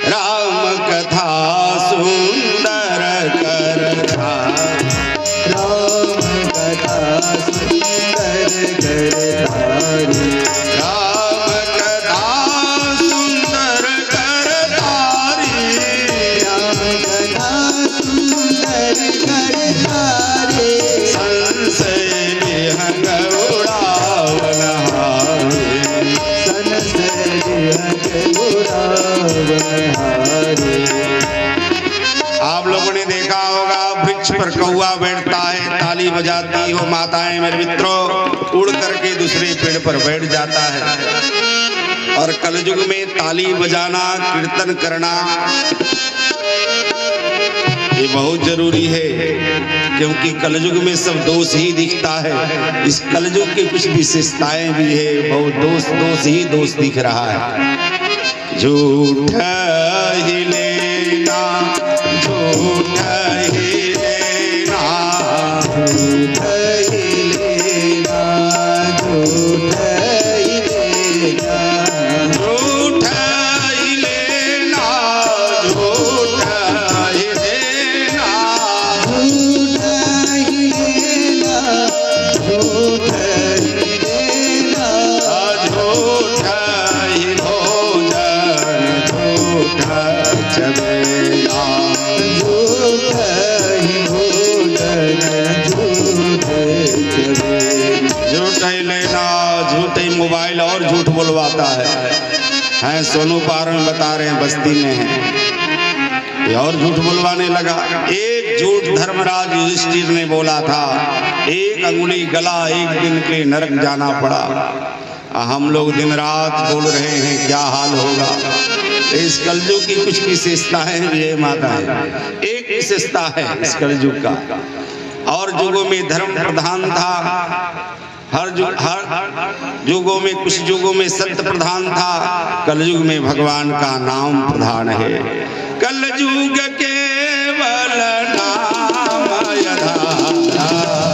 Speaker 1: राम कथा सुंदर करता,
Speaker 3: राम कथा सुंदर करतारी,
Speaker 1: राम कथा सुंदर करतारी,
Speaker 3: राम कथा सुंदर करतारी,
Speaker 1: संशय विहंग उड़ावन हारे,
Speaker 3: संशय विहंग उड़ावन हारे।
Speaker 1: आप लोगों ने देखा होगा वृक्ष पर कौवा बैठता है, ताली बजाती हो माताएं मेरे मित्रों, उड़ करके दूसरे पेड़ पर बैठ जाता है। और कलयुग में ताली बजाना, कीर्तन करना ये बहुत जरूरी है, क्योंकि कलयुग में सब दोष ही दिखता है। इस कलयुग की कुछ विशेषताएं भी है, बहुत दोष ही दोष दिख रहा है। झूठ ही लेना, झूठ ही लेना,
Speaker 3: झूठ ही लेना, झूठ ही लेना,
Speaker 1: झूठ ही लेना, झूठ ही देना,
Speaker 3: झूठ ही लेना, झूठ ही देना,
Speaker 1: झूठ ही भोजन, झूठ चबेना,
Speaker 3: झूठ ही भोजन, झूठ चबेना।
Speaker 1: झूठ ही लेना, झूठ ही मोबाइल और झूठ बुलवाता है। सोनू पार में बता रहे हैं, बस्ती में है, ये और झूठ बुलवाने लगा। एक झूठ धर्मराज युधिष्ठिर ने बोला था, एक अंगुली गला, एक दिन के लिए नरक जाना पड़ा। हम लोग दिन रात बोल रहे हैं, क्या हाल होगा। इस कलयुग की कुछ विशेषताएं भी है माता, एक विशेषता है इस कलयुग का। और युगों में धर्म प्रधान था, हर युगों में, कुछ युगों में सत्य प्रधान था, कलयुग में भगवान का नाम प्रधान है। कलयुग केवल नाम आधारा,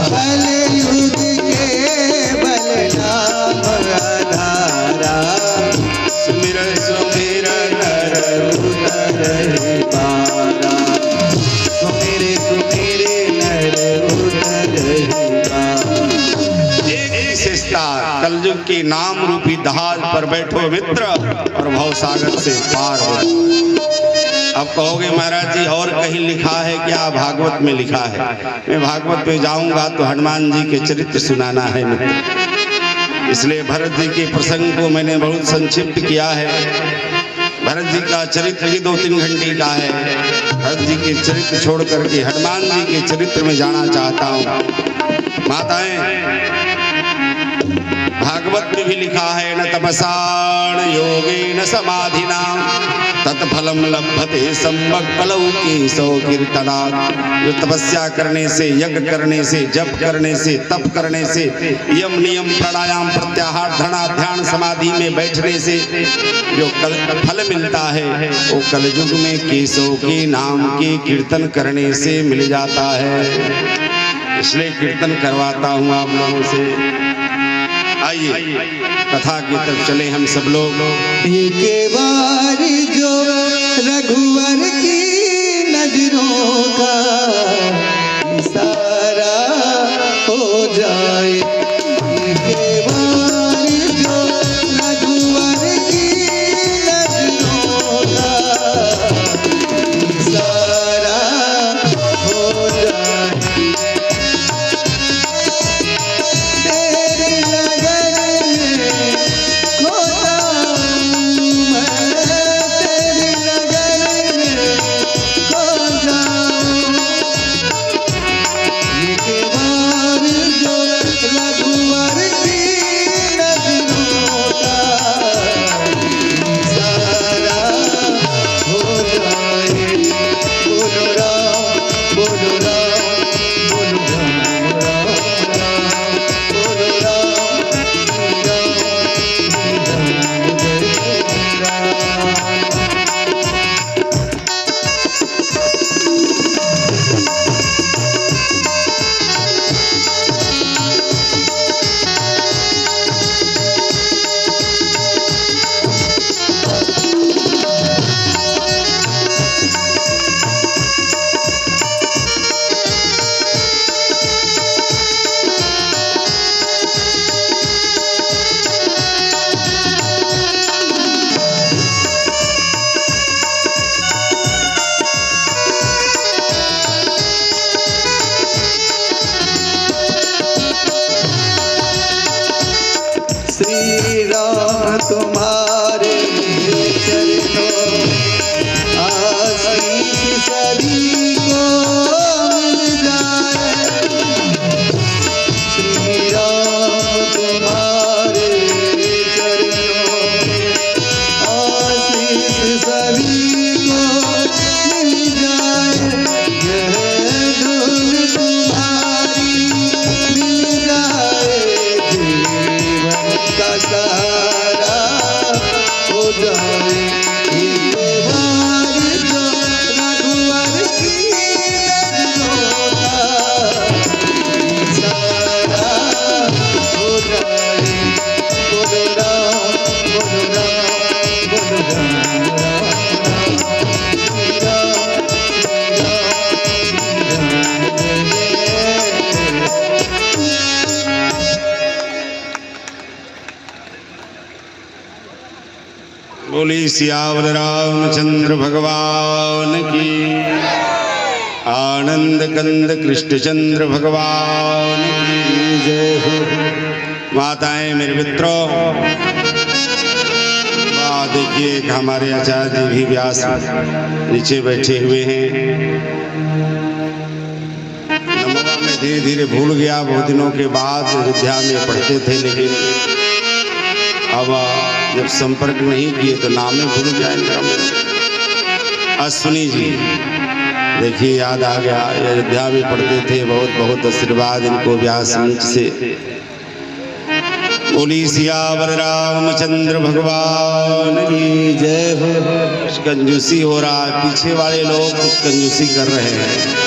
Speaker 3: कलयुग केवल नाम आधारा,
Speaker 1: सुमिर सुमिर नर
Speaker 3: उतर पारा, सुमिर सुमिर नर उतर पारा।
Speaker 1: विशेषता, कलयुग के नाम रूपी जहाज पर बैठो मित्र और भवसागर से पार हो। अब कहोगे महाराज जी और कहीं लिखा है क्या? भागवत में लिखा है। मैं भागवत में जाऊंगा तो हनुमान जी के चरित्र सुनाना है मित्र, इसलिए भरत जी के प्रसंग को मैंने बहुत संक्षिप्त किया है। भरत जी का चरित्र ही 2-3 घंटे का है। भरत जी के चरित्र छोड़ करके हनुमान जी के चरित्र में जाना चाहता हूँ। माताएं, भागवत में भी लिखा है, न तपसा न योगेन समाधिना तत्फलम लभते सम्यक कलौ केशव कीर्तनात्। जो तपस्या करने से, यज्ञ करने से, जप करने से, तप करने से, यम नियम प्राणायाम प्रत्याहार धरणा ध्यान समाधि में बैठने से जो फल मिलता है वो कलयुग में केशव के नाम के कीर्तन करने से मिल जाता है। इसलिए कीर्तन करवाता हूँ आप लोगों से। आइए कथा की तरफ चले हम सब लोग।
Speaker 3: एक बार जो रघुवर की नजरों का इशारा हो जाए, एक बार जो रघुवर की नजरों का इशारा हो जाए, तेरी लगन में खो जाऊं मैं, तेरी लगन में खो जाऊं। एक बार जो रघुवर की नजरों का इशारा हो जाए। बोलो राम, बोलो राम, बोलो राम, राम राम, बोलो राम, श्री राम, जय राम। श्री राम तुम्हारे चरणों आशीष सभी को मिल जाए। श्री राम तुम्हारे चरणों आशीष सभी को मिल जाए। यह धुन तुम्हारी मिल जाए, जीवन का सहारा हो जाए। एक बार जो रघुवर की नजरों का इशारा हो जाए। बोलो राम, बोलो राम, बोलो राम, राम राम, श्री राम, श्री राम, श्री राम,
Speaker 1: बोली सियावर रामचंद्र भगवान की, आनंद कंद कृष्णचंद्र भगवान की जय हो। माताएं मेरे मित्रों, देखिए कि हमारे आचार्य जी भी व्यास नीचे बैठे हुए हैं। नमवा में धीरे धीरे भूल गया, बहुत दिनों के बाद अयोध्या में पढ़ते थे, लेकिन अब जब संपर्क नहीं किए तो नाम में भूल जाएंगे। अश्विनी जी देखिए याद आ गया, अयोध्या में पढ़ते थे, बहुत बहुत आशीर्वाद इनको व्यास मंच से। बोली सियावर रामचंद्र भगवान की जय हो। कुछ कंजूसी हो रहा है, पीछे वाले लोग कुछ कंजूसी कर रहे हैं।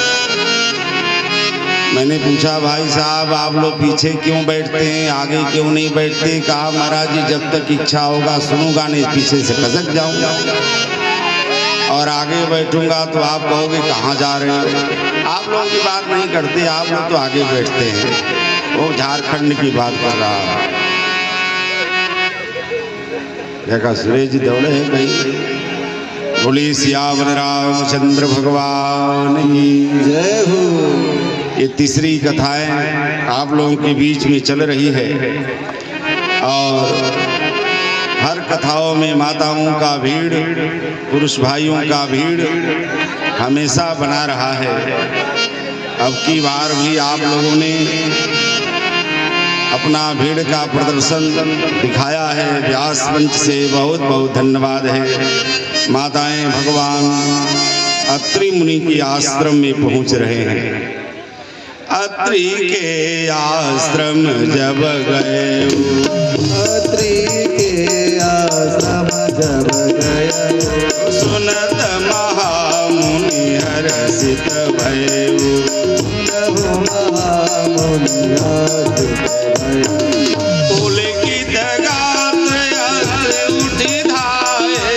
Speaker 1: मैंने पूछा भाई साहब आप लोग पीछे क्यों बैठते हैं, आगे क्यों नहीं बैठते? कहा महाराज जी जब तक इच्छा होगा सुनूंगा, नहीं पीछे से खसक जाऊंगा, और आगे बैठूंगा तो आप कहोगे कहाँ जा रहे हो। आप लोगों की बात नहीं करते, आप लोग तो आगे बैठते हैं। वो झारखंड की बात कर रहा है। देखा सुरेश जी दौड़े हैं कहीं। बोली सियावर रामचंद्र भगवान की
Speaker 3: जय हो।
Speaker 1: ये तीसरी कथाएं आप लोगों के बीच में चल रही है, और हर कथाओं में माताओं का भीड़, पुरुष भाइयों का भीड़ हमेशा बना रहा है। अब की बार भी आप लोगों ने अपना भीड़ का प्रदर्शन दिखाया है, व्यास मंच से बहुत बहुत धन्यवाद है। माताएं भगवान अत्रि मुनि के आश्रम में पहुंच रहे हैं। अत्रि के आश्रम जब गए,
Speaker 3: अत्रि के आश्रम जब गए,
Speaker 1: सुनत महामुनि हर्षित भयउ।
Speaker 3: महामुनि हर्षित भयउ।
Speaker 1: पुलकित गात्र अत्रि उठि धाये,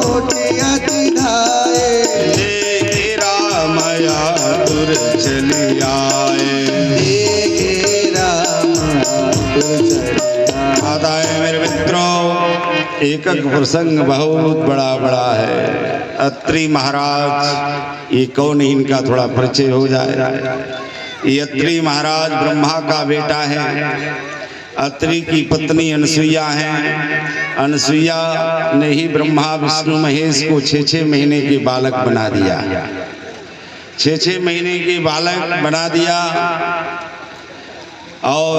Speaker 3: उठि अति धाये,
Speaker 1: देखे रामया तुर चली आए।
Speaker 3: देखे राम तुर चली आए।
Speaker 1: माताएं मेरे मित्रों, एक प्रसंग बहुत बड़ा है। अत्रि महाराज, ये कौन है, इनका थोड़ा परिचय हो जाए। ये अत्रि महाराज ब्रह्मा का बेटा है। अत्रि की पत्नी अनसुईया है। अनसुईया ने ही ब्रह्मा विष्णु महेश को 6-6 महीने के बालक बना दिया। 6-6 महीने के बालक बना दिया। और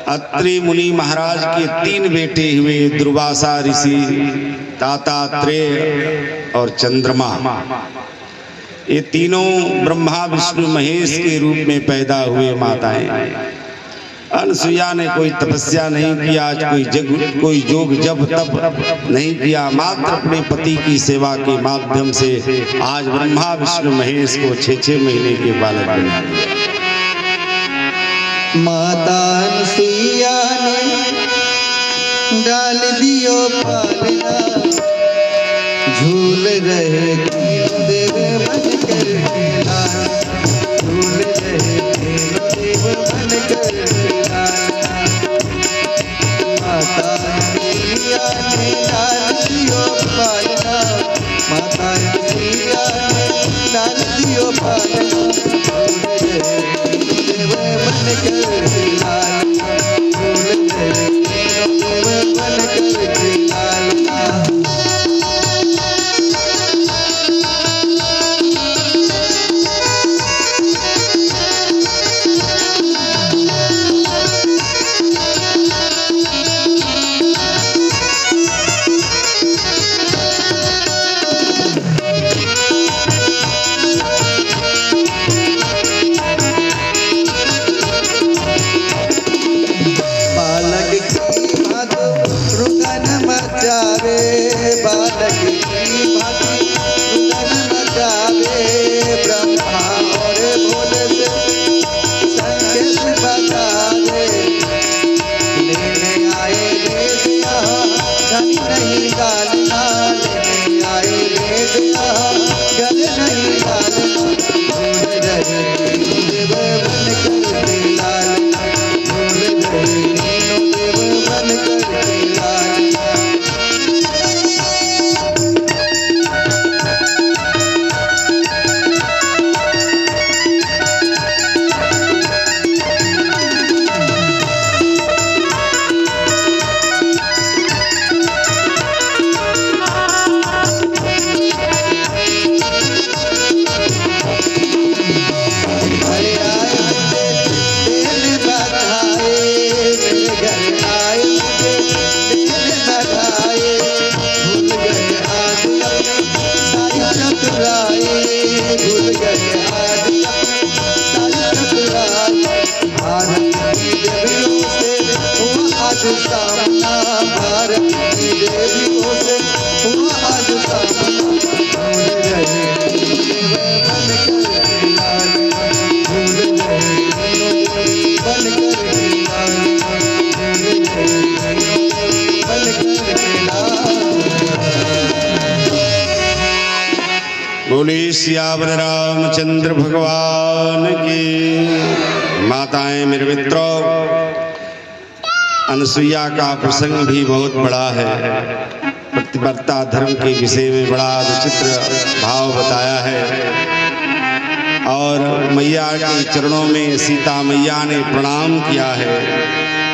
Speaker 1: अत्रि मुनि महाराज के 3 बेटे हुए, दुर्वासा ऋषि, दत्तात्रेय और चंद्रमा। ये तीनों ब्रह्मा विष्णु महेश के रूप में पैदा हुए माताएं। अनसुईया ने कोई तपस्या नहीं किया, कोई जोग जब तप नहीं किया, मात्र अपने पति की सेवा के माध्यम से आज ब्रह्मा विष्णु महेश को 6-6 महीने के बालक बना दिया।
Speaker 3: माता अनसुईया ने डाल दियो पालना, झूल रहे तीनों देव बन कर लाल, झूल रहे तीनों देव बन कर लाल। माता अनसुईया ने डाल दियो पालना, माता अनसुईया ने डाल दियो पालना, झूल रहे तीनों देव बन कर लाल, झूल रहे तीनों देव बन कर लाल।
Speaker 1: बोले सियावर रामचंद्र भगवान की। माताएं मेरे मित्रों, अनसुईया का प्रसंग भी बहुत बड़ा है। पतिव्रता धर्म के विषय में बड़ा विचित्र भाव बताया है। और मैया के चरणों में सीता मैया ने प्रणाम किया है।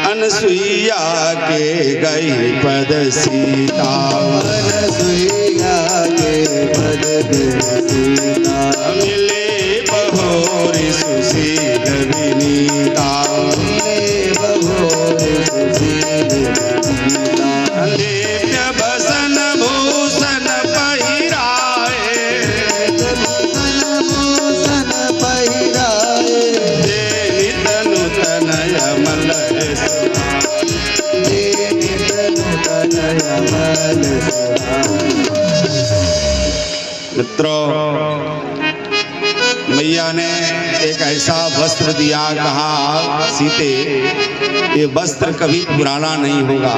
Speaker 1: अनसुईया के गई पद सीता,
Speaker 3: अनसुईया के पद सीता,
Speaker 1: मिले बहोरी सुशील विनीता,
Speaker 3: मिले बहोरी सुशील विनीता,
Speaker 1: देव्य मित्रों, मैया ने एक ऐसा वस्त्र दिया, कहा सीते ये वस्त्र कभी पुराना नहीं होगा,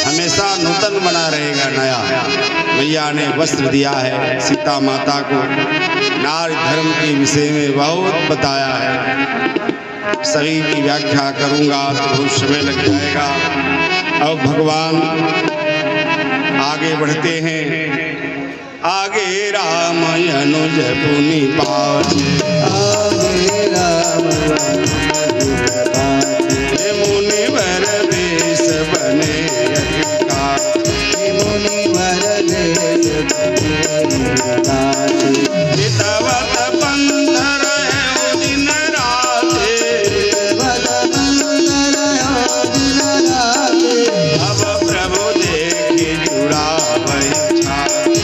Speaker 1: हमेशा नूतन बना रहेगा, नया। मैया ने वस्त्र दिया है सीता माता को। नारी धर्म के विषय में बहुत बताया है, सभी की व्याख्या करूंगा तो बहुत समय लग जाएगा। अब भगवान आगे बढ़ते हैं। आगे राम अनुज पुनि पावै,
Speaker 3: आगे राम
Speaker 1: मुनिवर वेश बने अधिकार,
Speaker 3: मुनिवर देश
Speaker 1: चितवत पंथ रहे दिन राते, अब प्रभु देखे जुड़ा वही छाती।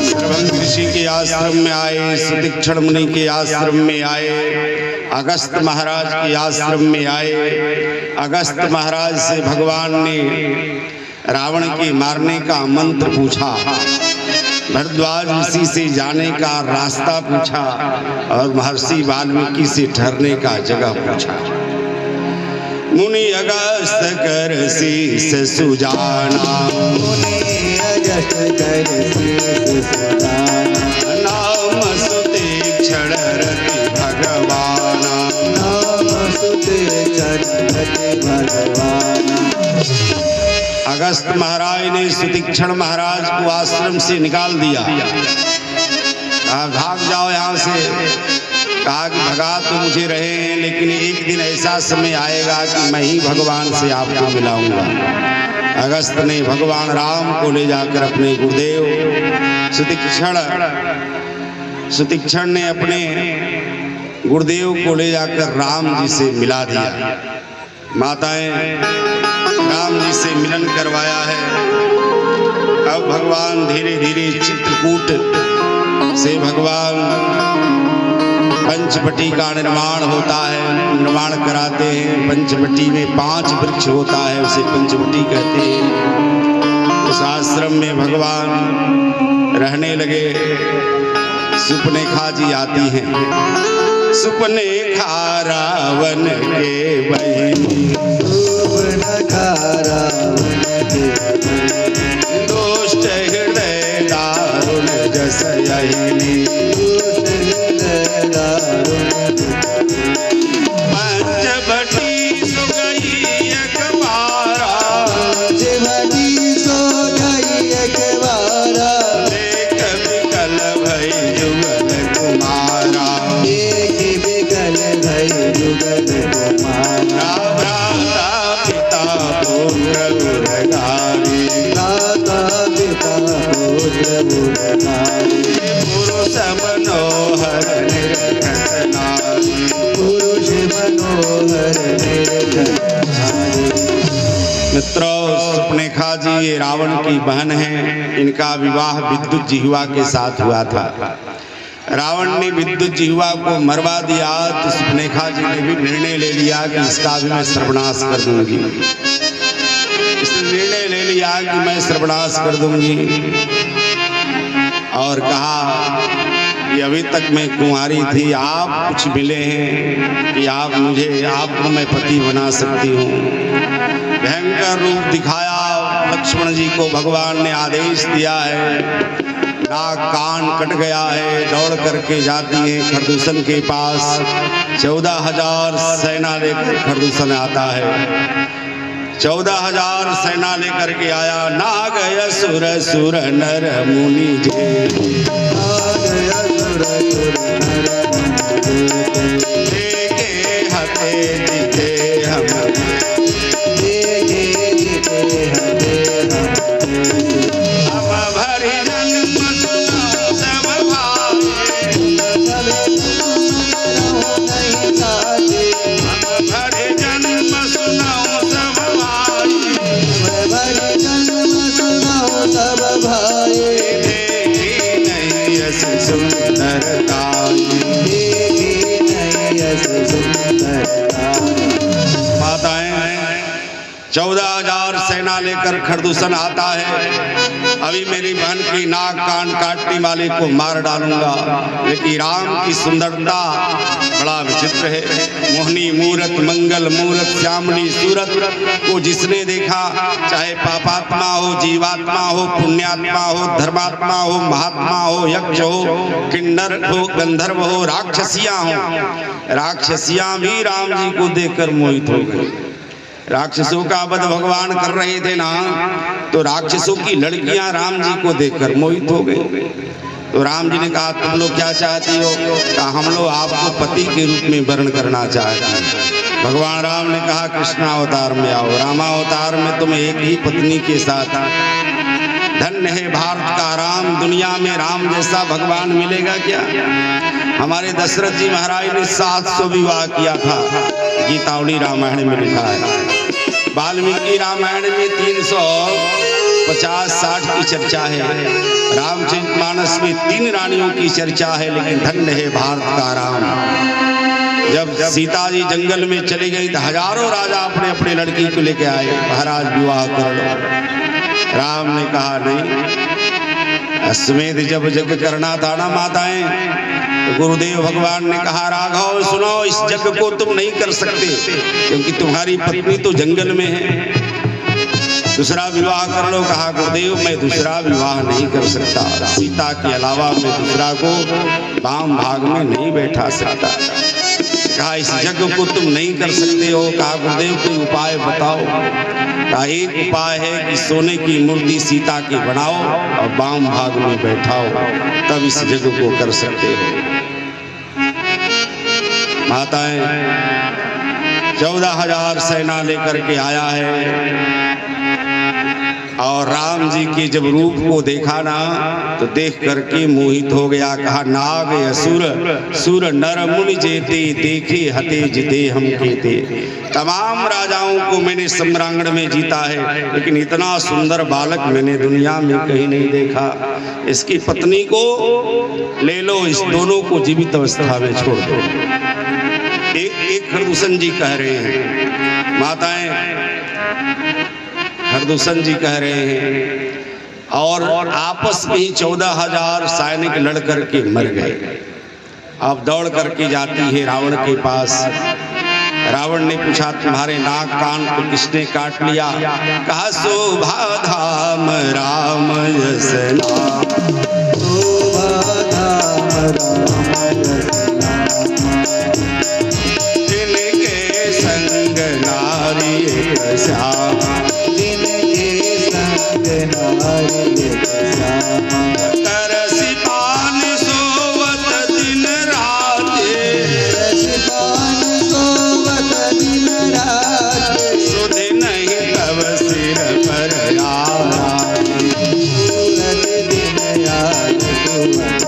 Speaker 1: सर्वंग ऋषि के आश्रम में आए, सुतीक्षण मुनि के आश्रम में आए, अगस्त महाराज के आश्रम में आए। अगस्त महाराज से भगवान ने रावण के मारने का मंत्र पूछा, भरद्वाज ऋषि से जाने का रास्ता पूछा और महर्षि वाल्मीकि से ठहरने का जगह पूछा। मुनि अगस्त कर शीस सुजाना, नाम सुतीक्षण रति भगवाना, अगस्त महाराज ने सुतीक्षण महाराज को आश्रम से निकाल दिया, कहा भाग जाओ यहाँ से। कहा कि भगा तो मुझे रहे हैं, लेकिन एक दिन ऐसा समय आएगा कि मैं ही भगवान से आपको मिलाऊंगा। अगस्त ने भगवान राम को ले जाकर अपने गुरुदेव सुतीक्षण ने अपने गुरुदेव को ले जाकर राम जी से मिला दिया। माताएं राम जी से मिलन करवाया है। अब भगवान धीरे धीरे चित्रकूट से भगवान पंचवटी का निर्माण होता है, निर्माण कराते हैं। पंचवटी में 5 वृक्ष होता है, उसे पंचवटी कहते हैं। उस आश्रम में भगवान रहने लगे। सुपनेखा जी आती हैं। सुपनेखा रावण के बहिनी, दुष्ट हृदय दारुण जस यहिनी, पंचवटी सो गई एक बारा, देख विकल भई जुगल कुमारा, भ्राता पिता पुत्र गुरगारी, पुरुष मनोहर निर्घट नारी, मित्रों, सुपनेखा जी ये रावण की बहन हैं। इनका विवाह विद्युत जिह्वा के साथ हुआ था। रावण ने विद्युत जिह्वा को मरवा दिया तो सुपनेखा जी ने भी निर्णय ले लिया कि इसका भी मैं सर्वनाश कर दूंगी। इसने निर्णय ले लिया कि मैं सर्वनाश कर दूंगी और कहा कि अभी तक मैं कुंवारी थी, आप कुछ मिले हैं कि आपको मैं पति बना सकती हूँ। भयंकर रूप दिखाया। लक्ष्मण जी को भगवान ने आदेश दिया है, नाक कान कट गया है। दौड़ करके जाती है खरदूषण के पास। 14,000 सेना लेकर खरदूषण आता है। 14,000 सेना लेकर के आया। नाग असुर सुर नर मुनि जे, देखे हते दिखे हम, हम भरी जन्म सुनो सब भाई, हम भरी जन्म सुनो सब भाई, देखी नहीं ऐसी सुंदरता, माताएं 14,000 सेना लेकर खरदूषण आता है, अभी मेरी बहन की नाक कान काटने वाले को मार डालूंगा। लेकिन राम की सुंदरता बड़ा विचित्र है। मोहनी मूरत, मंगल मूरत, श्यामली सूरत को जिसने देखा, चाहे पापात्मा हो, जीवात्मा हो, पुण्यात्मा हो, धर्मात्मा हो, महात्मा हो, यक्ष हो, किन्नर हो, गंधर्व हो, राक्षसियां हो, राक्षसियां भी राम जी को देखकर मोहित हो गई। राक्षसों का वध भगवान कर रहे थे ना, तो राक्षसों की लड़कियां राम जी को देखकर मोहित हो गई। तो राम जी ने कहा, तुम लोग क्या चाहती हो? कहा, हम लोग आपको पति के रूप में वर्ण करना चाहते हैं। भगवान राम ने कहा, कृष्णावतार में आओ। रामावतार में तुम एक ही पत्नी के साथ। धन्य है भारत का राम, दुनिया में राम जैसा भगवान मिलेगा क्या? हमारे दशरथ जी महाराज ने 700 विवाह किया था, गीतावली रामायण में लिखा है। वाल्मीकि रामायण में 350-60 की चर्चा है। रामचरितमानस में 3 रानियों की चर्चा है। लेकिन धन्य है भारत का राम। जब सीता जी जंगल में चली गई तो हजारों राजा अपने अपने लड़की को लेके आए, महाराज विवाह कर लो। राम ने कहा नहीं। अश्वमेध जब यज्ञ करना था ना माताएं, तो गुरुदेव भगवान ने कहा, राघव सुनो, इस यज्ञ को तुम नहीं कर सकते क्योंकि तुम्हारी पत्नी तो जंगल में है। दूसरा विवाह कर लो। कहा, गुरुदेव मैं दूसरा विवाह नहीं कर सकता, सीता के अलावा मैं दूसरा को वाम भाग में नहीं बैठा सकता। कहा, इस यज्ञ को तुम नहीं कर सकते हो। कहा, गुरुदेव कोई उपाय बताओ। कहा, एक उपाय है कि सोने की मूर्ति सीता की बनाओ और वाम भाग में बैठाओ, तब इस यज्ञ को कर सकते हो। माताएं, 14,000 सेना लेकर के आया है और राम जी के जब रूप को देखा ना, तो देख करके मोहित हो गया। कहा, नाग असुर सुर नर मुनि जेते, देखे हते जिते हम केते। तमाम राजाओं को मैंने सम्रांगण में जीता है, लेकिन इतना सुंदर बालक मैंने दुनिया में कहीं नहीं देखा। इसकी पत्नी को ले लो, इस दोनों को जीवित अवस्था में छोड़ दो। एक खरदूषण जी कह रहे हैं, माताएं, खरदूषण जी कह रहे हैं, और आपस में ही 14,000 सैनिक लड़ करके मर गए। अब दौड़ करके जाती है रावण के पास। रावण ने पूछा, तुम्हारे नाक कान को किसने काट लिया? कहा, शोभा धाम राम यश नाम,
Speaker 3: शोभा धाम राम यश नाम,
Speaker 1: जिनके संग नारी एक श्याम,
Speaker 3: जिनके संग नारी एक श्याम,
Speaker 1: तरसी पान सोवत दिन राते,
Speaker 3: रसपान सोवत दिन रात,
Speaker 1: सुध नहीं तब सिर पर याद,
Speaker 3: सूरत दिन याद सुवत।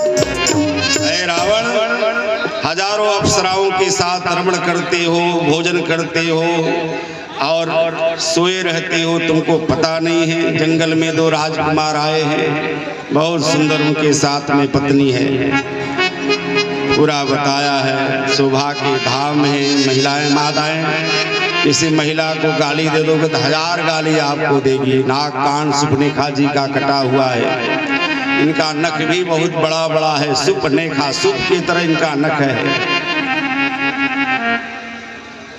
Speaker 1: ऐ रावण, हजारों अप्सराओं के साथ रमण करते हो, भोजन करते हो और सोए रहते हो, तुमको पता नहीं है। जंगल में 2 राजकुमार आए हैं, बहुत सुंदर उनके साथ में पत्नी है। पूरा बताया है, शोभा के धाम है। महिलाएं, माताएं, किसी महिला को गाली दे दोगे तो 1000 गाली आपको देगी। नाक कान सुपनेखा जी का कटा हुआ है। इनका नख भी बहुत बड़ा बड़ा है, सुपनेखा, सुप की तरह इनका नख है।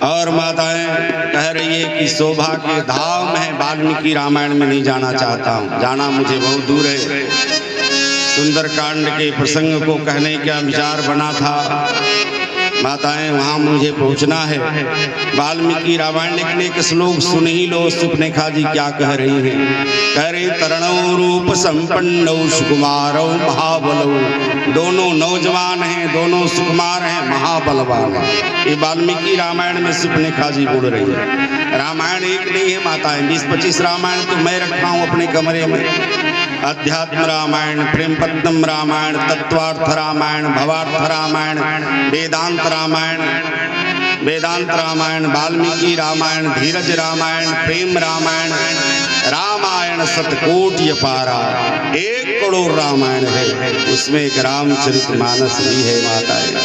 Speaker 1: और माताएं कह रही है कि शोभा के धाम है। वाल्मीकि रामायण में नहीं जाना चाहता हूँ, जाना मुझे बहुत दूर है। सुंदरकांड के प्रसंग को कहने का विचार बना था। माताएं, वहाँ मुझे पहुँचना है। वाल्मीकि रामायण, लेकिन एक श्लोक सुन ही लो, सुपनेखा जी क्या कह रही हैं। कह रही, तरणौ रूप संपन्नौ सुकुमारौ महाबलौ, दोनों नौजवान हैं, दोनों सुकुमार हैं, महाबलवान हैं। ये वाल्मीकि रामायण में सुपनेखा जी बोल रही है। रामायण एक नहीं है माताएं, 20-25 रामायण तो मैं रखा हूँ अपने कमरे में। अध्यात्म रामायण, प्रेमपत्तम रामायण, तत्वार्थ रामायण, भवार्थ रामायण, वेदांत रामायण, वेदांत रामायण, वाल्मीकि रामायण, धीरज रामायण, प्रेम रामायण, रामायण शतकोटि अपारा, 1 करोड़ रामायण है। उसमें एक रामचरितमानस भी है माताएं।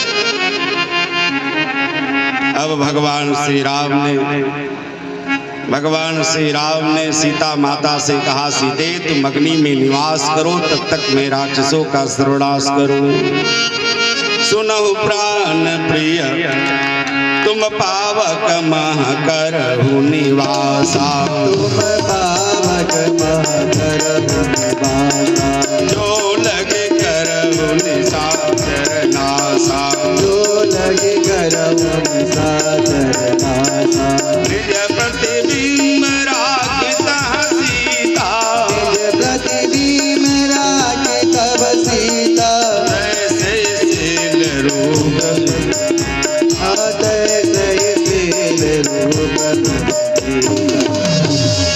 Speaker 1: अब भगवान श्री राम ने भगवान श्री राम ने सीता माता से कहा, सीते तुम अग्नि में निवास करो, तब तक मैं राक्षसों का सर्वनाश करूं। सुनहु प्राण प्रिय तुम पावक मह करहु निवासा,
Speaker 3: तुम पावक मह करहु निवासा,
Speaker 1: जो लगे करहु निशाचर नासा,
Speaker 3: जो लगे करहु निशाचर नासा।
Speaker 1: निज प्रतिबिंब राखित सीता,
Speaker 3: निज प्रतिबिंब राखित सीता,
Speaker 1: जैसे शील रूप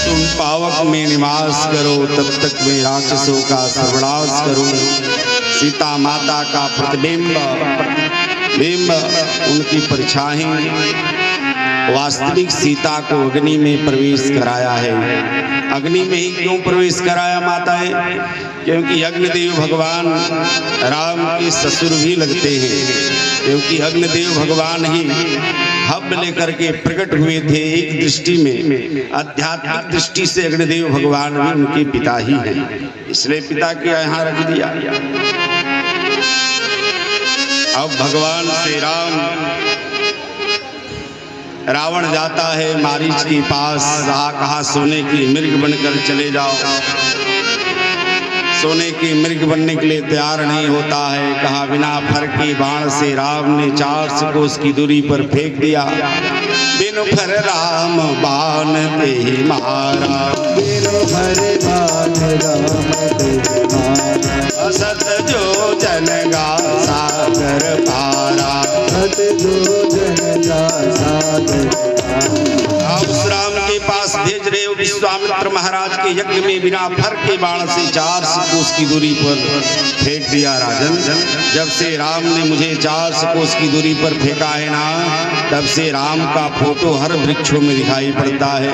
Speaker 1: तुम पावक में निवास करो, तब तक मैं राक्षसों का सर्वनाश करूं। सीता माता का प्रतिबिंब उनकी परछाई वास्तविक सीता को अग्नि में प्रवेश कराया है। अग्नि में ही क्यों प्रवेश कराया माताएं? क्योंकि अग्निदेव भगवान राम के ससुर भी लगते हैं, क्योंकि अग्निदेव भगवान ही हव्य लेकर के प्रकट हुए थे। एक दृष्टि में, आध्यात्मिक दृष्टि से अग्निदेव भगवान भी उनके पिता ही हैं, इसलिए पिता के यहाँ रख दिया। अब भगवान श्री राम, रावण जाता है मारीच के पास, कहा सोने की मृग बनकर चले जाओ। सोने की मृग बनने के लिए तैयार नहीं होता है। कहा बिना फर के बाण से राम ने 400 कोस की दूरी पर फेंक दिया। बिनु फर राम बाण पे ही मारा,
Speaker 3: बिनु फर बाण राम पे मारा,
Speaker 1: असत जो जन गा सागर पारा,
Speaker 3: असत जो जन गा सागर पारा।
Speaker 1: आप उस राम के पास भेज रहे हो विश्वामित्र महाराज के यज्ञ में बिना फर के बाण से 400 कोस की दूरी पर फेंक दिया। राजन, जब से राम ने मुझे 400 कोस की दूरी पर फेंका है ना, तब से राम का फोटो हर वृक्षों में दिखाई पड़ता है।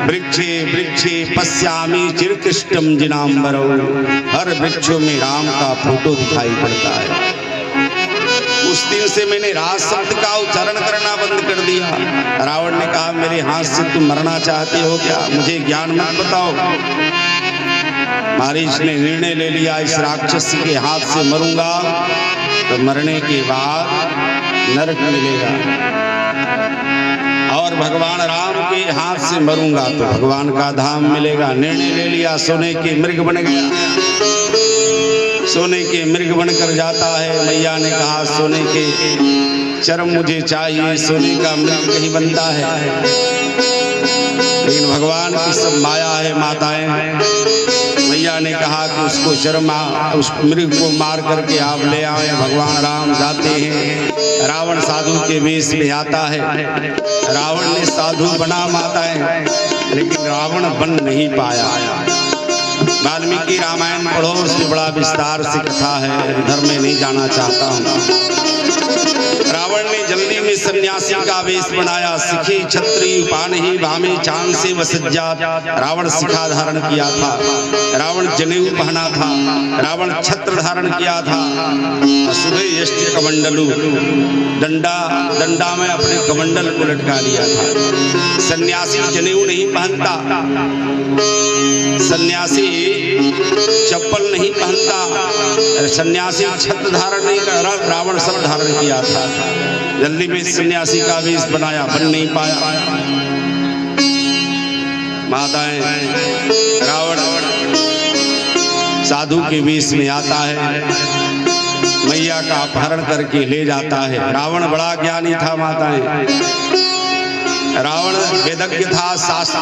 Speaker 1: वृक्षे वृक्षे पश्यामि चिरकृष्टम जिनाम्बरो, हर वृक्षों में राम का फोटो दिखाई पड़ता है। उस दिन से मैंने राज शब्द का उच्चारण करना बंद कर दिया। रावण ने कहा मेरे हाथ से तुम मरना चाहते हो क्या? मुझे ज्ञान मत बताओ। मारीच ने निर्णय ले लिया, इस राक्षस के हाथ से मरूंगा तो मरने के बाद नरक मिलेगा, और भगवान राम के हाथ से मरूंगा तो भगवान का धाम मिलेगा। निर्णय ले लिया, सोने की मृग बन गया। सोने के मृग बनकर जाता है। मैया ने कहा सोने के चर्म मुझे चाहिए, सोने का मृग कहीं बनता है। लेकिन भगवान की सब माया है माताएं। मैया ने कहा कि उसको चर्म, उस मृग को मार करके आप ले आए। भगवान राम जाते हैं, रावण साधु के वेश में आता है। रावण ने साधु बना माताएं, लेकिन रावण बन नहीं पाया। वाल्मीकि रामायण पढ़ो, उसमें बड़ा विस्तार से कथा है, इधर में नहीं जाना चाहता हूँ। रावण ने जल्दी में सन्यासी का वेश बनाया। सिखी छत्री पानहि भामे चांद से वसज्जा, रावण सिखा धारण किया था। रावण जनेऊ पहना था। रावण छत्र धारण किया था। असुरे यष्टि कमंडलू, डंडा में अपने कमंडल को लटका लिया था। सन्यासी जनेऊ नहीं पहनता, सन्यासी चप्पल नहीं पहनता, सन्यासी छत्र धारण नहीं कर, रावण सब धारण किया था। जल्दी में सन्यासी का वेश बनाया, बन नहीं पाया। माताएं, रावण साधु के वेश में आता है, मैया का अपहरण करके ले जाता है। रावण बड़ा ज्ञानी था माताएं। रावण वेदज्ञ था, शास्त्र